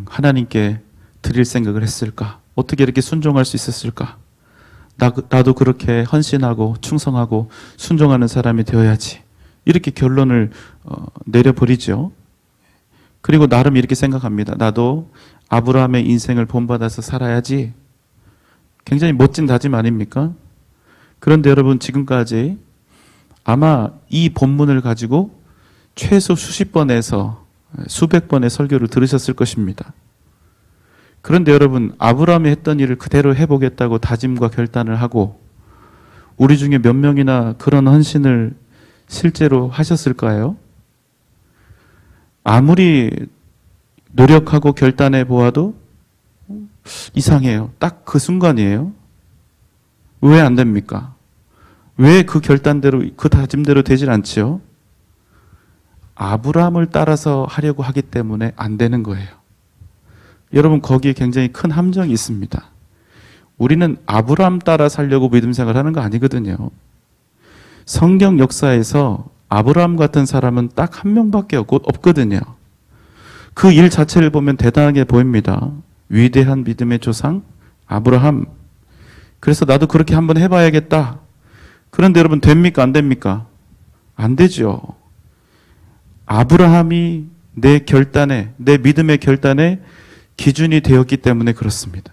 하나님께 드릴 생각을 했을까? 어떻게 이렇게 순종할 수 있었을까? 나도 그렇게 헌신하고 충성하고 순종하는 사람이 되어야지. 이렇게 결론을 내려버리죠. 그리고 나름 이렇게 생각합니다. 나도 아브라함의 인생을 본받아서 살아야지. 굉장히 멋진 다짐 아닙니까? 그런데 여러분, 지금까지 아마 이 본문을 가지고 최소 수십 번에서 수백 번의 설교를 들으셨을 것입니다. 그런데 여러분, 아브라함이 했던 일을 그대로 해보겠다고 다짐과 결단을 하고 우리 중에 몇 명이나 그런 헌신을 실제로 하셨을까요? 아무리 노력하고 결단해 보아도 이상해요. 딱 그 순간이에요. 왜 안 됩니까? 왜 그 결단대로, 그 다짐대로 되질 않지요? 아브라함을 따라서 하려고 하기 때문에 안 되는 거예요. 여러분, 거기에 굉장히 큰 함정이 있습니다. 우리는 아브라함 따라 살려고 믿음 생활하는 거 아니거든요. 성경 역사에서 아브라함 같은 사람은 딱 한 명밖에 없거든요. 그 일 자체를 보면 대단하게 보입니다. 위대한 믿음의 조상 아브라함. 그래서 나도 그렇게 한번 해봐야겠다. 그런데 여러분, 됩니까? 안 됩니까? 안 되죠. 아브라함이 내 결단에, 내 믿음의 결단에 기준이 되었기 때문에 그렇습니다.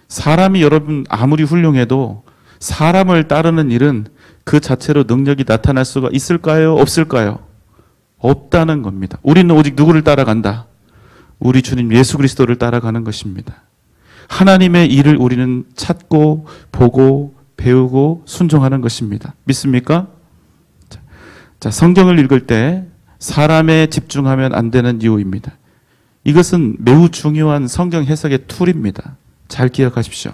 사람이 여러분 아무리 훌륭해도 사람을 따르는 일은 그 자체로 능력이 나타날 수가 있을까요? 없을까요? 없다는 겁니다. 우리는 오직 누구를 따라간다? 우리 주님 예수 그리스도를 따라가는 것입니다. 하나님의 일을 우리는 찾고 보고 배우고 순종하는 것입니다. 믿습니까? 자, 성경을 읽을 때 사람에 집중하면 안 되는 이유입니다. 이것은 매우 중요한 성경 해석의 툴입니다. 잘 기억하십시오.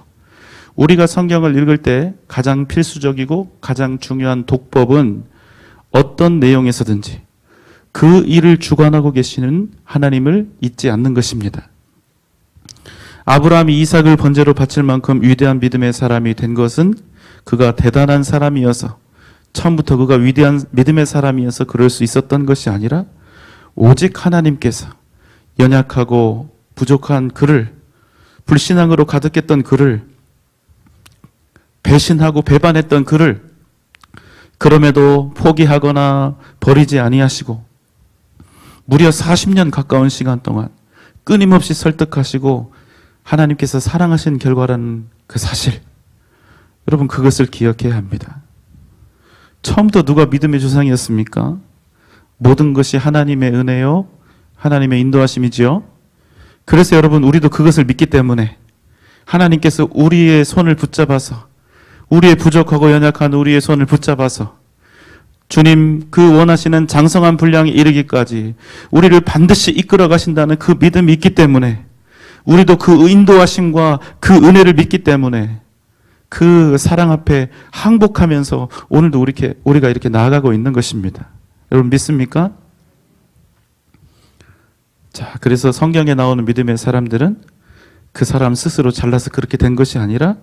우리가 성경을 읽을 때 가장 필수적이고 가장 중요한 독법은 어떤 내용에서든지 그 일을 주관하고 계시는 하나님을 잊지 않는 것입니다. 아브라함이 이삭을 번제로 바칠 만큼 위대한 믿음의 사람이 된 것은 그가 대단한 사람이어서, 처음부터 그가 위대한 믿음의 사람이어서 그럴 수 있었던 것이 아니라 오직 하나님께서 연약하고 부족한 그를, 불신앙으로 가득했던 그를, 배신하고 배반했던 그를 그럼에도 포기하거나 버리지 아니하시고 무려 40년 가까운 시간 동안 끊임없이 설득하시고 하나님께서 사랑하신 결과라는 그 사실, 여러분 그것을 기억해야 합니다. 처음부터 누가 믿음의 조상이었습니까? 모든 것이 하나님의 은혜요, 하나님의 인도하심이지요. 그래서 여러분, 우리도 그것을 믿기 때문에 하나님께서 우리의 손을 붙잡아서, 우리의 부족하고 연약한 우리의 손을 붙잡아서 주님 그 원하시는 장성한 분량에 이르기까지 우리를 반드시 이끌어 가신다는 그 믿음이 있기 때문에, 우리도 그 인도하심과 그 은혜를 믿기 때문에 그 사랑 앞에 항복하면서 오늘도 우리가 이렇게 나아가고 있는 것입니다. 여러분 믿습니까? 자, 그래서 성경에 나오는 믿음의 사람들은 그 사람 스스로 잘나서 그렇게 된 것이 아니라,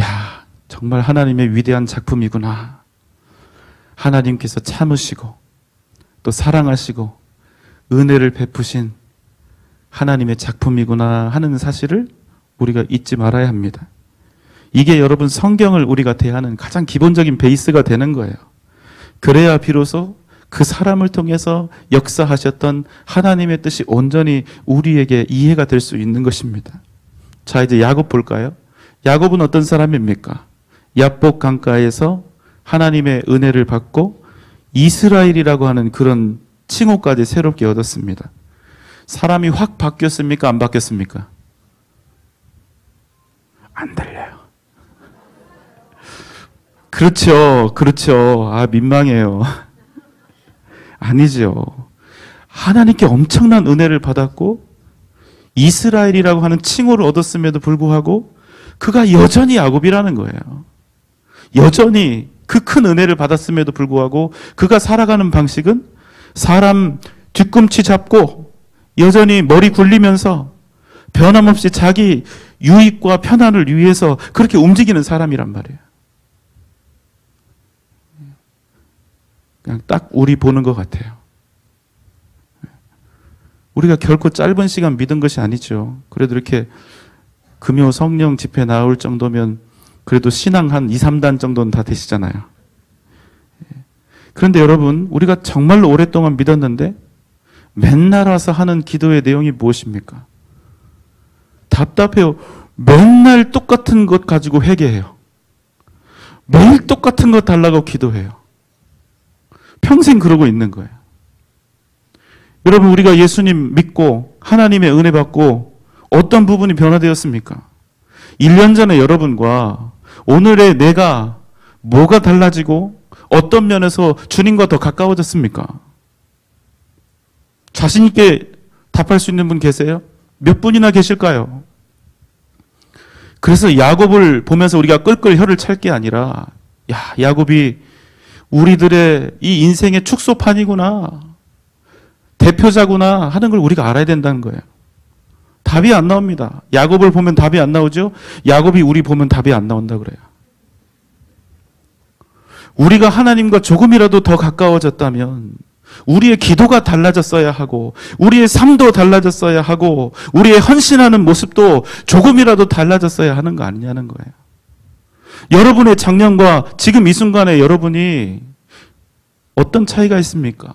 야, 정말 하나님의 위대한 작품이구나. 하나님께서 참으시고 또 사랑하시고 은혜를 베푸신 하나님의 작품이구나 하는 사실을 우리가 잊지 말아야 합니다. 이게 여러분 성경을 우리가 대하는 가장 기본적인 베이스가 되는 거예요. 그래야 비로소 그 사람을 통해서 역사하셨던 하나님의 뜻이 온전히 우리에게 이해가 될 수 있는 것입니다. 자, 이제 야곱 볼까요? 야곱은 어떤 사람입니까? 야복 강가에서 하나님의 은혜를 받고 이스라엘이라고 하는 그런 칭호까지 새롭게 얻었습니다. 사람이 확 바뀌었습니까? 안 바뀌었습니까? 안 들려요. 그렇죠. 아, 민망해요. 아니죠. 하나님께 엄청난 은혜를 받았고 이스라엘이라고 하는 칭호를 얻었음에도 불구하고 그가 여전히 야곱이라는 거예요. 여전히 그 큰 은혜를 받았음에도 불구하고 그가 살아가는 방식은 사람 뒤꿈치 잡고 여전히 머리 굴리면서 변함없이 자기 유익과 편안을 위해서 그렇게 움직이는 사람이란 말이에요. 그냥 딱 우리 보는 것 같아요. 우리가 결코 짧은 시간 믿은 것이 아니죠. 그래도 이렇게 금요 성령 집회 나올 정도면 그래도 신앙 한 2, 3단 정도는 다 되시잖아요. 그런데 여러분, 우리가 정말로 오랫동안 믿었는데 맨날 와서 하는 기도의 내용이 무엇입니까? 답답해요. 맨날 똑같은 것 가지고 회개해요. 매일 똑같은 것 달라고 기도해요. 평생 그러고 있는 거예요. 여러분, 우리가 예수님 믿고 하나님의 은혜 받고 어떤 부분이 변화되었습니까? 1년 전에 여러분과 오늘의 내가 뭐가 달라지고 어떤 면에서 주님과 더 가까워졌습니까? 자신 있게 답할 수 있는 분 계세요? 몇 분이나 계실까요? 그래서 야곱을 보면서 우리가 끌끌 혀를 찰 게 아니라, 야, 야곱이 우리들의 이 인생의 축소판이구나, 대표자구나 하는 걸 우리가 알아야 된다는 거예요. 답이 안 나옵니다. 야곱을 보면 답이 안 나오죠? 야곱이 우리 보면 답이 안 나온다 그래요. 우리가 하나님과 조금이라도 더 가까워졌다면 우리의 기도가 달라졌어야 하고 우리의 삶도 달라졌어야 하고 우리의 헌신하는 모습도 조금이라도 달라졌어야 하는 거 아니냐는 거예요. 여러분의 작년과 지금 이 순간에 여러분이 어떤 차이가 있습니까?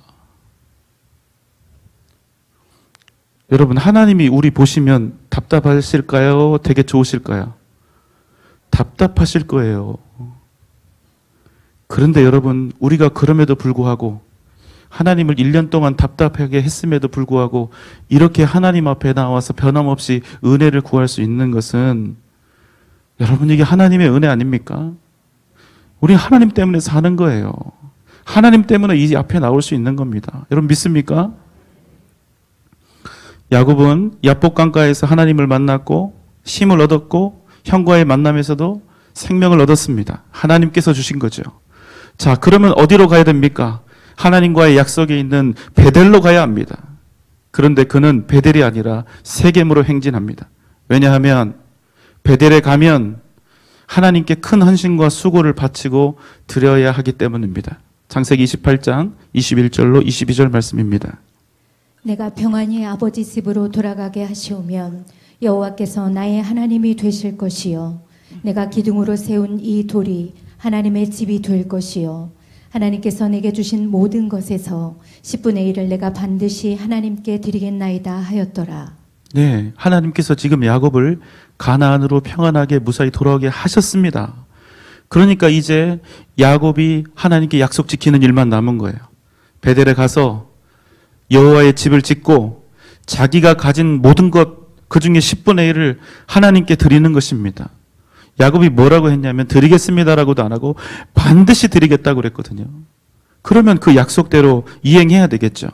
여러분, 하나님이 우리 보시면 답답하실까요? 되게 좋으실까요? 답답하실 거예요. 그런데 여러분, 우리가 그럼에도 불구하고 하나님을 1년 동안 답답하게 했음에도 불구하고 이렇게 하나님 앞에 나와서 변함없이 은혜를 구할 수 있는 것은, 여러분, 이게 하나님의 은혜 아닙니까? 우리 하나님 때문에 사는 거예요. 하나님 때문에 이 앞에 나올 수 있는 겁니다. 여러분 믿습니까? 야곱은 야복강가에서 하나님을 만났고 힘을 얻었고 형과의 만남에서도 생명을 얻었습니다. 하나님께서 주신 거죠. 자, 그러면 어디로 가야 됩니까? 하나님과의 약속에 있는 베델로 가야 합니다. 그런데 그는 베델이 아니라 세겜으로 행진합니다. 왜냐하면 베델에 가면 하나님께 큰 헌신과 수고를 바치고 드려야 하기 때문입니다. 창세기 28장 21절로 22절 말씀입니다. 내가 평안히 아버지 집으로 돌아가게 하시오면 여호와께서 나의 하나님이 되실 것이요 내가 기둥으로 세운 이 돌이 하나님의 집이 될 것이요 하나님께서 내게 주신 모든 것에서 10분의 1을 내가 반드시 하나님께 드리겠나이다 하였더라. 네, 하나님께서 지금 야곱을 가나안으로 평안하게 무사히 돌아오게 하셨습니다. 그러니까 이제 야곱이 하나님께 약속 지키는 일만 남은 거예요. 베델에 가서 여호와의 집을 짓고 자기가 가진 모든 것 그 중에 10분의 1을 하나님께 드리는 것입니다. 야곱이 뭐라고 했냐면 드리겠습니다라고도 안 하고 반드시 드리겠다고 그랬거든요. 그러면 그 약속대로 이행해야 되겠죠.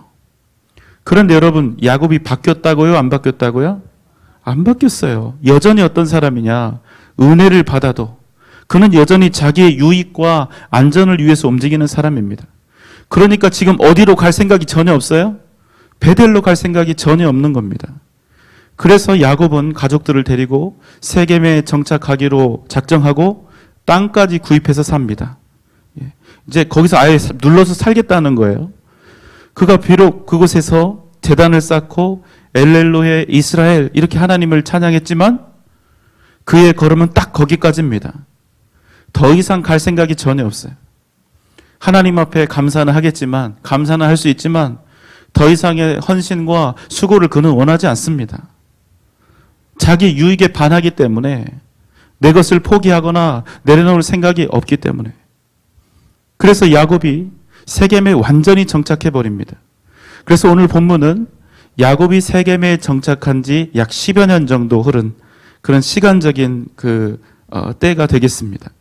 그런데 여러분, 야곱이 바뀌었다고요? 안 바뀌었다고요? 안 바뀌었어요. 여전히 어떤 사람이냐? 은혜를 받아도 그는 여전히 자기의 유익과 안전을 위해서 움직이는 사람입니다. 그러니까 지금 어디로 갈 생각이 전혀 없어요? 베델로 갈 생각이 전혀 없는 겁니다. 그래서 야곱은 가족들을 데리고 세겜에 정착하기로 작정하고 땅까지 구입해서 삽니다. 이제 거기서 아예 눌러서 살겠다는 거예요. 그가 비록 그곳에서 제단을 쌓고 엘렐로의 이스라엘 이렇게 하나님을 찬양했지만 그의 걸음은 딱 거기까지입니다. 더 이상 갈 생각이 전혀 없어요. 하나님 앞에 감사는 하겠지만, 감사는 할 수 있지만 더 이상의 헌신과 수고를 그는 원하지 않습니다. 자기 유익에 반하기 때문에, 내 것을 포기하거나 내려놓을 생각이 없기 때문에. 그래서 야곱이 세겜에 완전히 정착해버립니다. 그래서 오늘 본문은 야곱이 세겜에 정착한 지 약 10여 년 정도 흐른 그런 시간적인 때가 되겠습니다.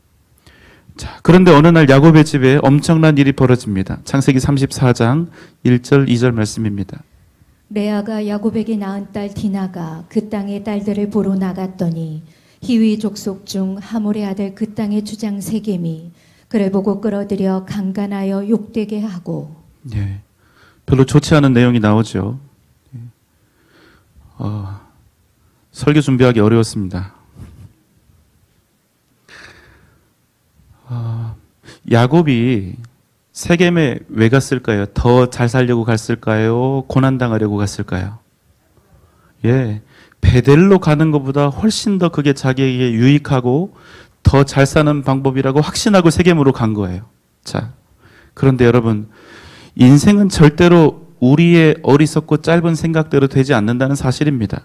자, 그런데 어느 날 야곱의 집에 엄청난 일이 벌어집니다. 창세기 34장 1절 2절 말씀입니다. 레아가 야곱에게 낳은 딸 디나가 그 땅의 딸들을 보러 나갔더니 히위 족속 중 하몰의 아들 그 땅의 주장 세겜이 그를 보고 끌어들여 강간하여 욕되게 하고. 예, 별로 좋지 않은 내용이 나오죠. 설교 준비하기 어려웠습니다. 야곱이 세겜에 왜 갔을까요? 더 잘 살려고 갔을까요? 고난당하려고 갔을까요? 예, 베델로 가는 것보다 훨씬 더 그게 자기에게 유익하고 더 잘 사는 방법이라고 확신하고 세겜으로 간 거예요. 자, 그런데 여러분, 인생은 절대로 우리의 어리석고 짧은 생각대로 되지 않는다는 사실입니다.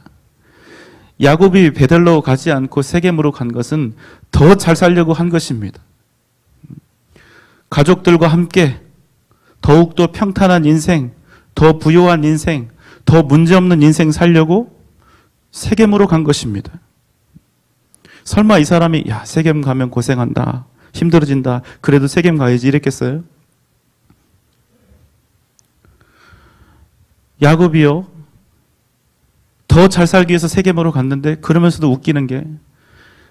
야곱이 베델로 가지 않고 세겜으로 간 것은 더 잘 살려고 한 것입니다. 가족들과 함께 더욱더 평탄한 인생, 더 부요한 인생, 더 문제없는 인생 살려고 세겜으로 간 것입니다. 설마 이 사람이 야, 세겜 가면 고생한다, 힘들어진다, 그래도 세겜 가야지 이랬겠어요? 야곱이요, 더 잘 살기 위해서 세겜으로 갔는데, 그러면서도 웃기는 게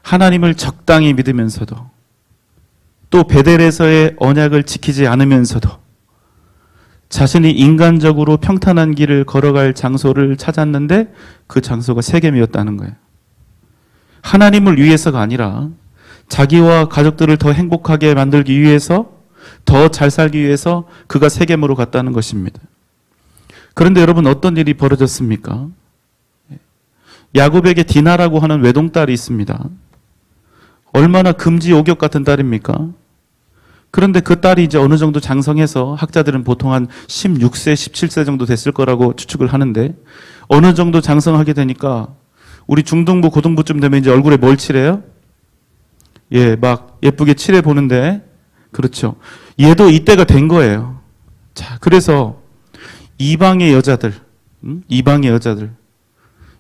하나님을 적당히 믿으면서도 또 베델에서의 언약을 지키지 않으면서도 자신이 인간적으로 평탄한 길을 걸어갈 장소를 찾았는데 그 장소가 세겜이었다는 거예요. 하나님을 위해서가 아니라 자기와 가족들을 더 행복하게 만들기 위해서, 더 잘 살기 위해서 그가 세겜으로 갔다는 것입니다. 그런데 여러분, 어떤 일이 벌어졌습니까? 야곱에게 디나라고 하는 외동딸이 있습니다. 얼마나 금지옥역 같은 딸입니까? 그런데 그 딸이 이제 어느 정도 장성해서, 학자들은 보통 한 16세, 17세 정도 됐을 거라고 추측을 하는데, 어느 정도 장성하게 되니까 우리 중등부, 고등부쯤 되면 이제 얼굴에 뭘 칠해요? 예, 막 예쁘게 칠해 보는데, 그렇죠. 얘도 이때가 된 거예요. 자, 그래서 이방의 여자들,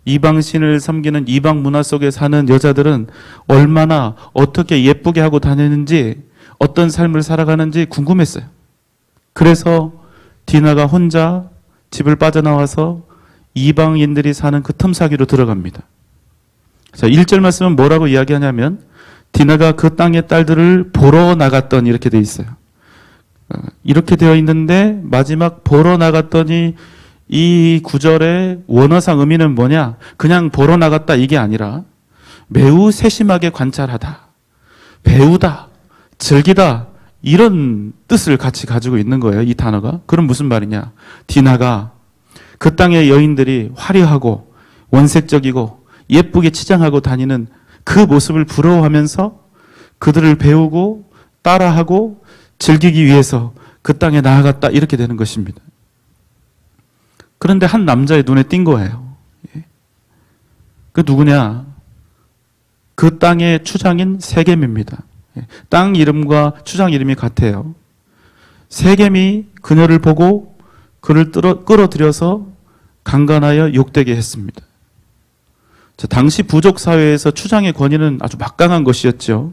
이방신을 섬기는 이방 문화 속에 사는 여자들은 얼마나 어떻게 예쁘게 하고 다니는지, 어떤 삶을 살아가는지 궁금했어요. 그래서 디나가 혼자 집을 빠져나와서 이방인들이 사는 그 틈사기로 들어갑니다. 자, 1절 말씀은 뭐라고 이야기하냐면, 디나가 그 땅의 딸들을 보러 나갔더니, 이렇게 돼 있어요. 이렇게 되어 있는데 마지막 보러 나갔더니, 이 구절의 원어상 의미는 뭐냐? 그냥 보러 나갔다 이게 아니라 매우 세심하게 관찰하다, 배우다, 즐기다, 이런 뜻을 같이 가지고 있는 거예요, 이 단어가. 그럼 무슨 말이냐? 디나가 그 땅의 여인들이 화려하고 원색적이고 예쁘게 치장하고 다니는 그 모습을 부러워하면서 그들을 배우고 따라하고 즐기기 위해서 그 땅에 나아갔다, 이렇게 되는 것입니다. 그런데 한 남자의 눈에 띈 거예요. 그 누구냐? 그 땅의 추장인 세겜입니다. 땅 이름과 추장 이름이 같아요. 세겜이 그녀를 보고 그를 끌어들여서 강간하여 욕되게 했습니다. 자, 당시 부족 사회에서 추장의 권위는 아주 막강한 것이었죠.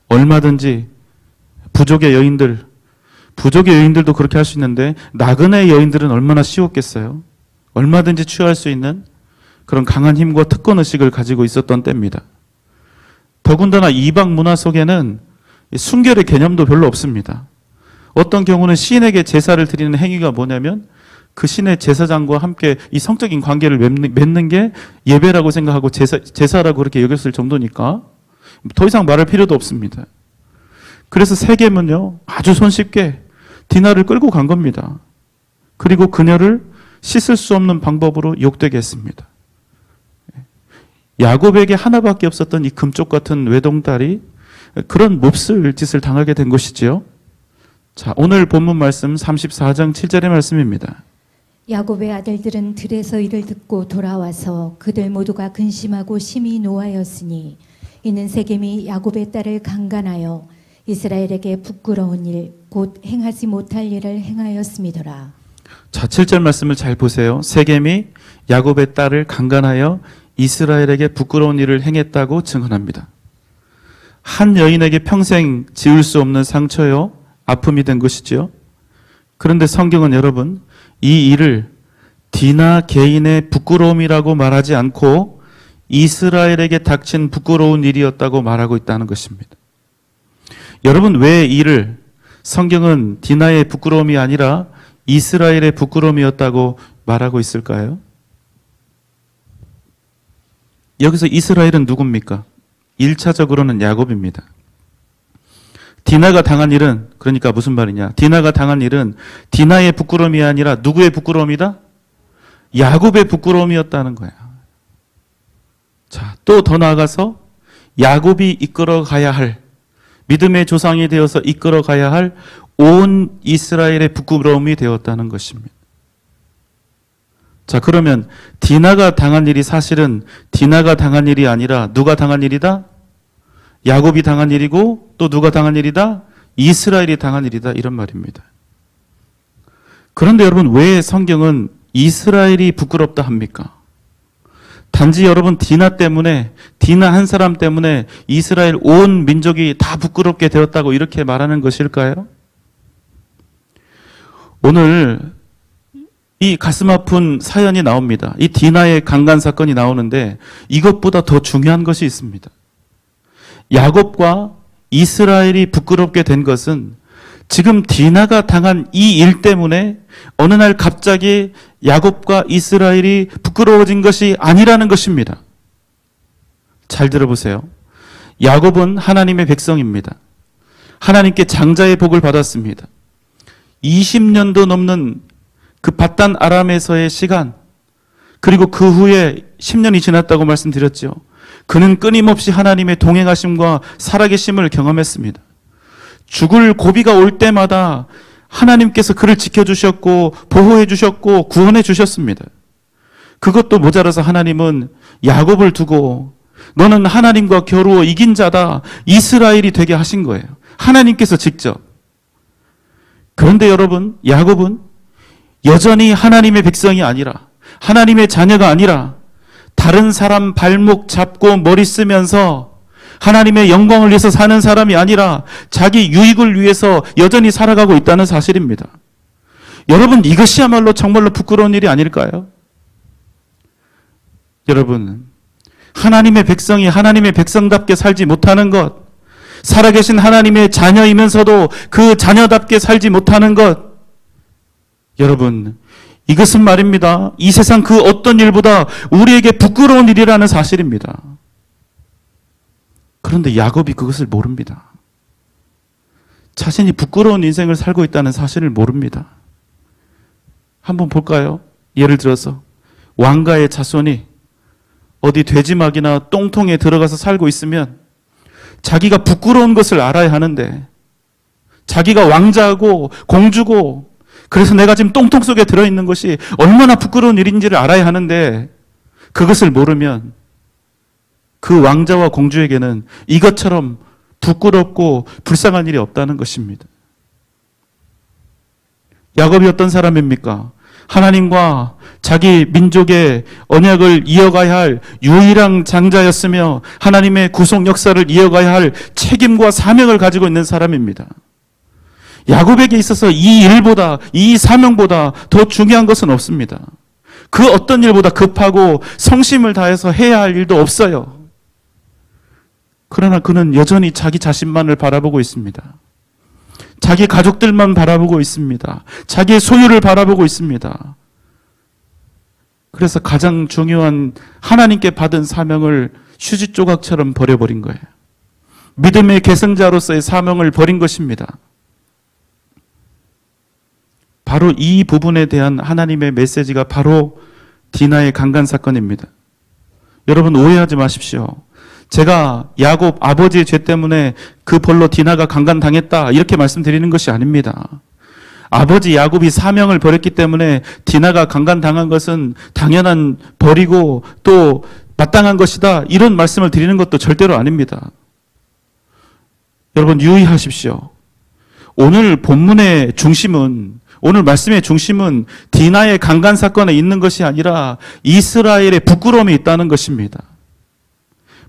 얼마든지 부족의 여인들도 그렇게 할 수 있는데, 나그네의 여인들은 얼마나 쉬웠겠어요. 얼마든지 취할 수 있는 그런 강한 힘과 특권의식을 가지고 있었던 때입니다. 더군다나 이방 문화 속에는 순결의 개념도 별로 없습니다. 어떤 경우는 신에게 제사를 드리는 행위가 뭐냐면 그 신의 제사장과 함께 이 성적인 관계를 맺는 게 예배라고 생각하고 제사라고 그렇게 여겼을 정도니까 더 이상 말할 필요도 없습니다. 그래서 세겜은요, 아주 손쉽게 디나를 끌고 간 겁니다. 그리고 그녀를 씻을 수 없는 방법으로 욕되게 했습니다. 야곱에게 하나밖에 없었던 이 금쪽 같은 외동딸이 그런 몹쓸 짓을 당하게 된 것이지요. 자, 오늘 본문 말씀 34장 7절의 말씀입니다. 야곱의 아들들은 들에서 이를 듣고 돌아와서 그들 모두가 근심하고 심히 노하였으니 이는 세겜이 야곱의 딸을 강간하여 이스라엘에게 부끄러운 일 곧 행하지 못할 일을 행하였음이더라. 자, 7절 말씀을 잘 보세요. 세겜이 야곱의 딸을 강간하여 이스라엘에게 부끄러운 일을 행했다고 증언합니다. 한 여인에게 평생 지울 수 없는 상처요, 아픔이 된 것이지요. 그런데 성경은 여러분, 이 일을 디나 개인의 부끄러움이라고 말하지 않고 이스라엘에게 닥친 부끄러운 일이었다고 말하고 있다는 것입니다. 여러분, 왜 이 일을 성경은 디나의 부끄러움이 아니라 이스라엘의 부끄러움이었다고 말하고 있을까요? 여기서 이스라엘은 누굽니까? 1차적으로는 야곱입니다. 디나가 당한 일은, 그러니까 무슨 말이냐? 디나가 당한 일은 디나의 부끄러움이 아니라 누구의 부끄러움이다? 야곱의 부끄러움이었다는 거야. 자, 또 더 나아가서 야곱이 이끌어 가야 할, 믿음의 조상이 되어서 이끌어 가야 할 온 이스라엘의 부끄러움이 되었다는 것입니다. 자, 그러면 디나가 당한 일이 사실은 디나가 당한 일이 아니라 누가 당한 일이다? 야곱이 당한 일이고 또 누가 당한 일이다? 이스라엘이 당한 일이다, 이런 말입니다. 그런데 여러분, 왜 성경은 이스라엘이 부끄럽다 합니까? 단지 여러분 디나 때문에, 디나 한 사람 때문에 이스라엘 온 민족이 다 부끄럽게 되었다고 이렇게 말하는 것일까요? 오늘 이 가슴 아픈 사연이 나옵니다. 이 디나의 강간 사건이 나오는데 이것보다 더 중요한 것이 있습니다. 야곱과 이스라엘이 부끄럽게 된 것은 지금 디나가 당한 이 일 때문에 어느 날 갑자기 야곱과 이스라엘이 부끄러워진 것이 아니라는 것입니다. 잘 들어보세요. 야곱은 하나님의 백성입니다. 하나님께 장자의 복을 받았습니다. 20년도 넘는 그 밧단 아람에서의 시간, 그리고 그 후에 10년이 지났다고 말씀드렸죠. 그는 끊임없이 하나님의 동행하심과 살아계심을 경험했습니다. 죽을 고비가 올 때마다 하나님께서 그를 지켜주셨고 보호해 주셨고 구원해 주셨습니다. 그것도 모자라서 하나님은 야곱을 두고 너는 하나님과 겨루어 이긴 자다, 이스라엘이 되게 하신 거예요. 하나님께서 직접. 그런데 여러분, 야곱은 여전히 하나님의 백성이 아니라, 하나님의 자녀가 아니라 다른 사람 발목 잡고 머리 쓰면서 하나님의 영광을 위해서 사는 사람이 아니라 자기 유익을 위해서 여전히 살아가고 있다는 사실입니다. 여러분, 이것이야말로 정말로 부끄러운 일이 아닐까요? 여러분, 하나님의 백성이 하나님의 백성답게 살지 못하는 것, 살아계신 하나님의 자녀이면서도 그 자녀답게 살지 못하는 것, 여러분, 이것은 말입니다, 이 세상 그 어떤 일보다 우리에게 부끄러운 일이라는 사실입니다. 그런데 야곱이 그것을 모릅니다. 자신이 부끄러운 인생을 살고 있다는 사실을 모릅니다. 한번 볼까요? 예를 들어서 왕가의 자손이 어디 돼지막이나 똥통에 들어가서 살고 있으면 자기가 부끄러운 것을 알아야 하는데, 자기가 왕자고 공주고 그래서 내가 지금 똥통 속에 들어있는 것이 얼마나 부끄러운 일인지를 알아야 하는데, 그것을 모르면 그 왕자와 공주에게는 이것처럼 부끄럽고 불쌍한 일이 없다는 것입니다. 야곱이 어떤 사람입니까? 하나님과 자기 민족의 언약을 이어가야 할 유일한 장자였으며 하나님의 구속 역사를 이어가야 할 책임과 사명을 가지고 있는 사람입니다. 야곱에게 있어서 이 일보다, 이 사명보다 더 중요한 것은 없습니다. 그 어떤 일보다 급하고 성심을 다해서 해야 할 일도 없어요. 그러나 그는 여전히 자기 자신만을 바라보고 있습니다. 자기 가족들만 바라보고 있습니다. 자기의 소유를 바라보고 있습니다. 그래서 가장 중요한 하나님께 받은 사명을 휴지 조각처럼 버려버린 거예요. 믿음의 계승자로서의 사명을 버린 것입니다. 바로 이 부분에 대한 하나님의 메시지가 바로 디나의 강간 사건입니다. 여러분 오해하지 마십시오. 제가 야곱 아버지의 죄 때문에 그 벌로 디나가 강간당했다 이렇게 말씀드리는 것이 아닙니다. 아버지 야곱이 사명을 버렸기 때문에 디나가 강간당한 것은 당연한 벌이고 또 마땅한 것이다 이런 말씀을 드리는 것도 절대로 아닙니다. 여러분 유의하십시오. 오늘 본문의 중심은 오늘 말씀의 중심은 디나의 강간 사건에 있는 것이 아니라 이스라엘의 부끄러움이 있다는 것입니다.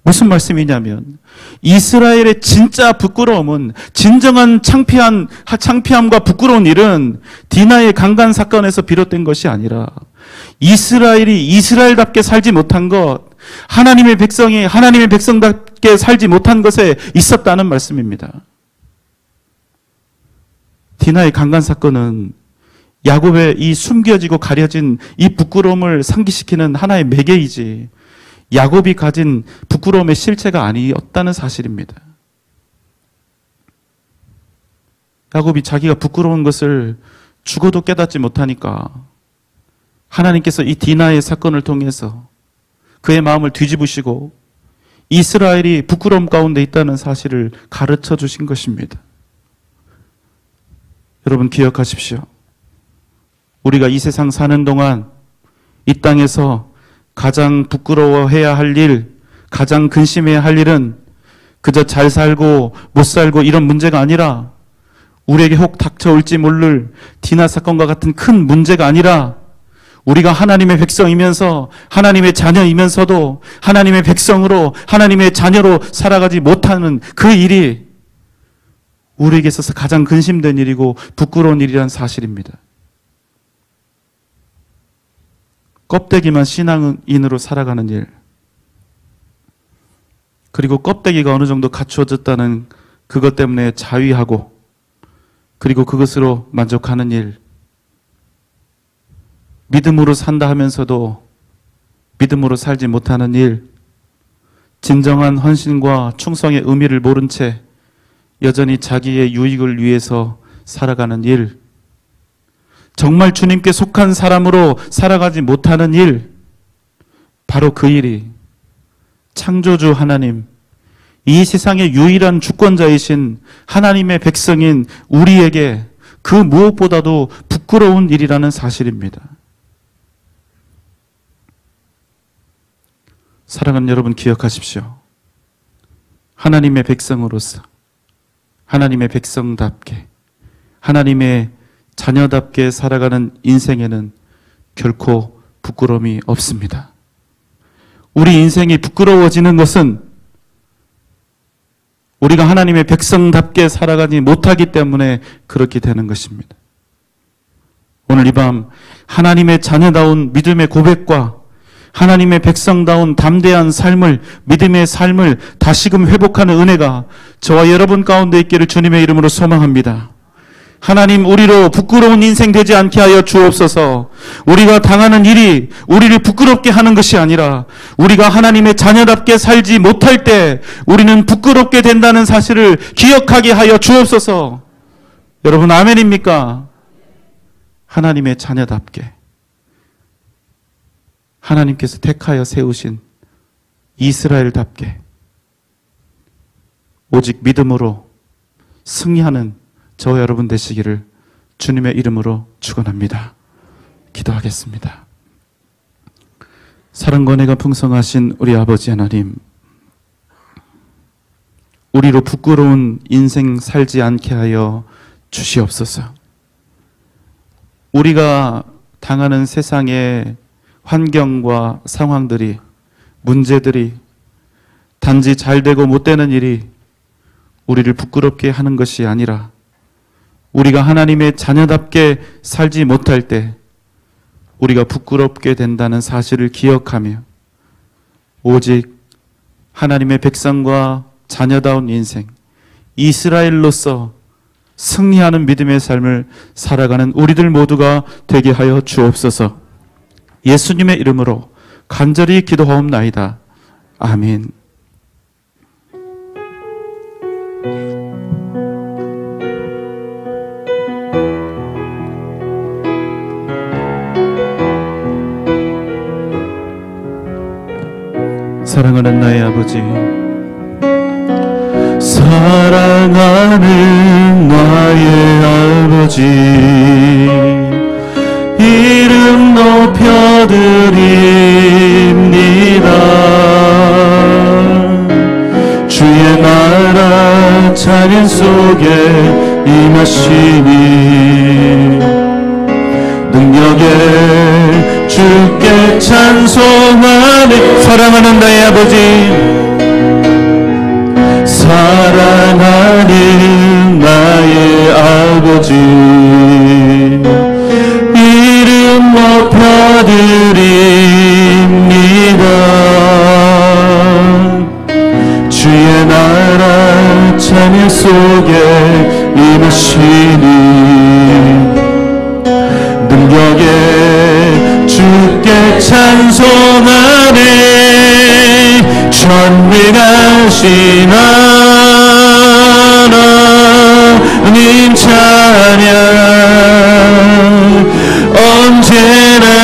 무슨 말씀이냐면 이스라엘의 진짜 부끄러움은 진정한 창피함과 부끄러운 일은 디나의 강간 사건에서 비롯된 것이 아니라 이스라엘이 이스라엘답게 살지 못한 것, 하나님의 백성이 하나님의 백성답게 살지 못한 것에 있었다는 말씀입니다. 디나의 강간 사건은 야곱의 이 숨겨지고 가려진 이 부끄러움을 상기시키는 하나의 매개이지 야곱이 가진 부끄러움의 실체가 아니었다는 사실입니다. 야곱이 자기가 부끄러운 것을 죽어도 깨닫지 못하니까 하나님께서 이 디나의 사건을 통해서 그의 마음을 뒤집으시고 이스라엘이 부끄러움 가운데 있다는 사실을 가르쳐 주신 것입니다. 여러분 기억하십시오. 우리가 이 세상 사는 동안 이 땅에서 가장 부끄러워해야 할 일, 가장 근심해야 할 일은 그저 잘 살고 못 살고 이런 문제가 아니라 우리에게 혹 닥쳐올지 모를 디나 사건과 같은 큰 문제가 아니라 우리가 하나님의 백성이면서 하나님의 자녀이면서도 하나님의 백성으로 하나님의 자녀로 살아가지 못하는 그 일이 우리에게 있어서 가장 근심된 일이고 부끄러운 일이라는 사실입니다. 껍데기만 신앙인으로 살아가는 일, 그리고 껍데기가 어느 정도 갖추어졌다는 그것 때문에 자위하고 그리고 그것으로 만족하는 일, 믿음으로 산다 하면서도 믿음으로 살지 못하는 일, 진정한 헌신과 충성의 의미를 모른 채 여전히 자기의 유익을 위해서 살아가는 일, 정말 주님께 속한 사람으로 살아가지 못하는 일, 바로 그 일이 창조주 하나님, 이 세상의 유일한 주권자이신 하나님의 백성인 우리에게 그 무엇보다도 부끄러운 일이라는 사실입니다. 사랑하는 여러분 기억하십시오. 하나님의 백성으로서 하나님의 백성답게 하나님의 자녀답게 살아가는 인생에는 결코 부끄러움이 없습니다. 우리 인생이 부끄러워지는 것은 우리가 하나님의 백성답게 살아가지 못하기 때문에 그렇게 되는 것입니다. 오늘 이 밤 하나님의 자녀다운 믿음의 고백과 하나님의 백성다운 담대한 삶을, 믿음의 삶을 다시금 회복하는 은혜가 저와 여러분 가운데 있기를 주님의 이름으로 소망합니다. 하나님, 우리로 부끄러운 인생 되지 않게 하여 주옵소서. 우리가 당하는 일이 우리를 부끄럽게 하는 것이 아니라 우리가 하나님의 자녀답게 살지 못할 때 우리는 부끄럽게 된다는 사실을 기억하게 하여 주옵소서. 여러분 아멘입니까? 하나님의 자녀답게 하나님께서 택하여 세우신 이스라엘답게 오직 믿음으로 승리하는 저와 여러분 되시기를 주님의 이름으로 축원합니다. 기도하겠습니다. 사랑과 은혜가 풍성하신 우리 아버지 하나님, 우리로 부끄러운 인생 살지 않게 하여 주시옵소서. 우리가 당하는 세상의 환경과 상황들이, 문제들이 단지 잘 되고 못 되는 일이 우리를 부끄럽게 하는 것이 아니라 우리가 하나님의 자녀답게 살지 못할 때 우리가 부끄럽게 된다는 사실을 기억하며 오직 하나님의 백성과 자녀다운 인생, 이스라엘로서 승리하는 믿음의 삶을 살아가는 우리들 모두가 되게 하여 주옵소서. 예수님의 이름으로 간절히 기도하옵나이다. 아멘. 사랑하는 나의 아버지, 사랑하는 나의 아버지, 이름 높여드립니다. 주의 나라 찬양 속에 임하시니 능력에 주께 찬송하네. 사랑하는 나의 아버지, 사랑하는 나의 아버지, 이름 높여드립니다. 주의 나라 찬양 속에 임하시니 능력에 주께 찬송하네. 전능하신 하나님 찬양 언제나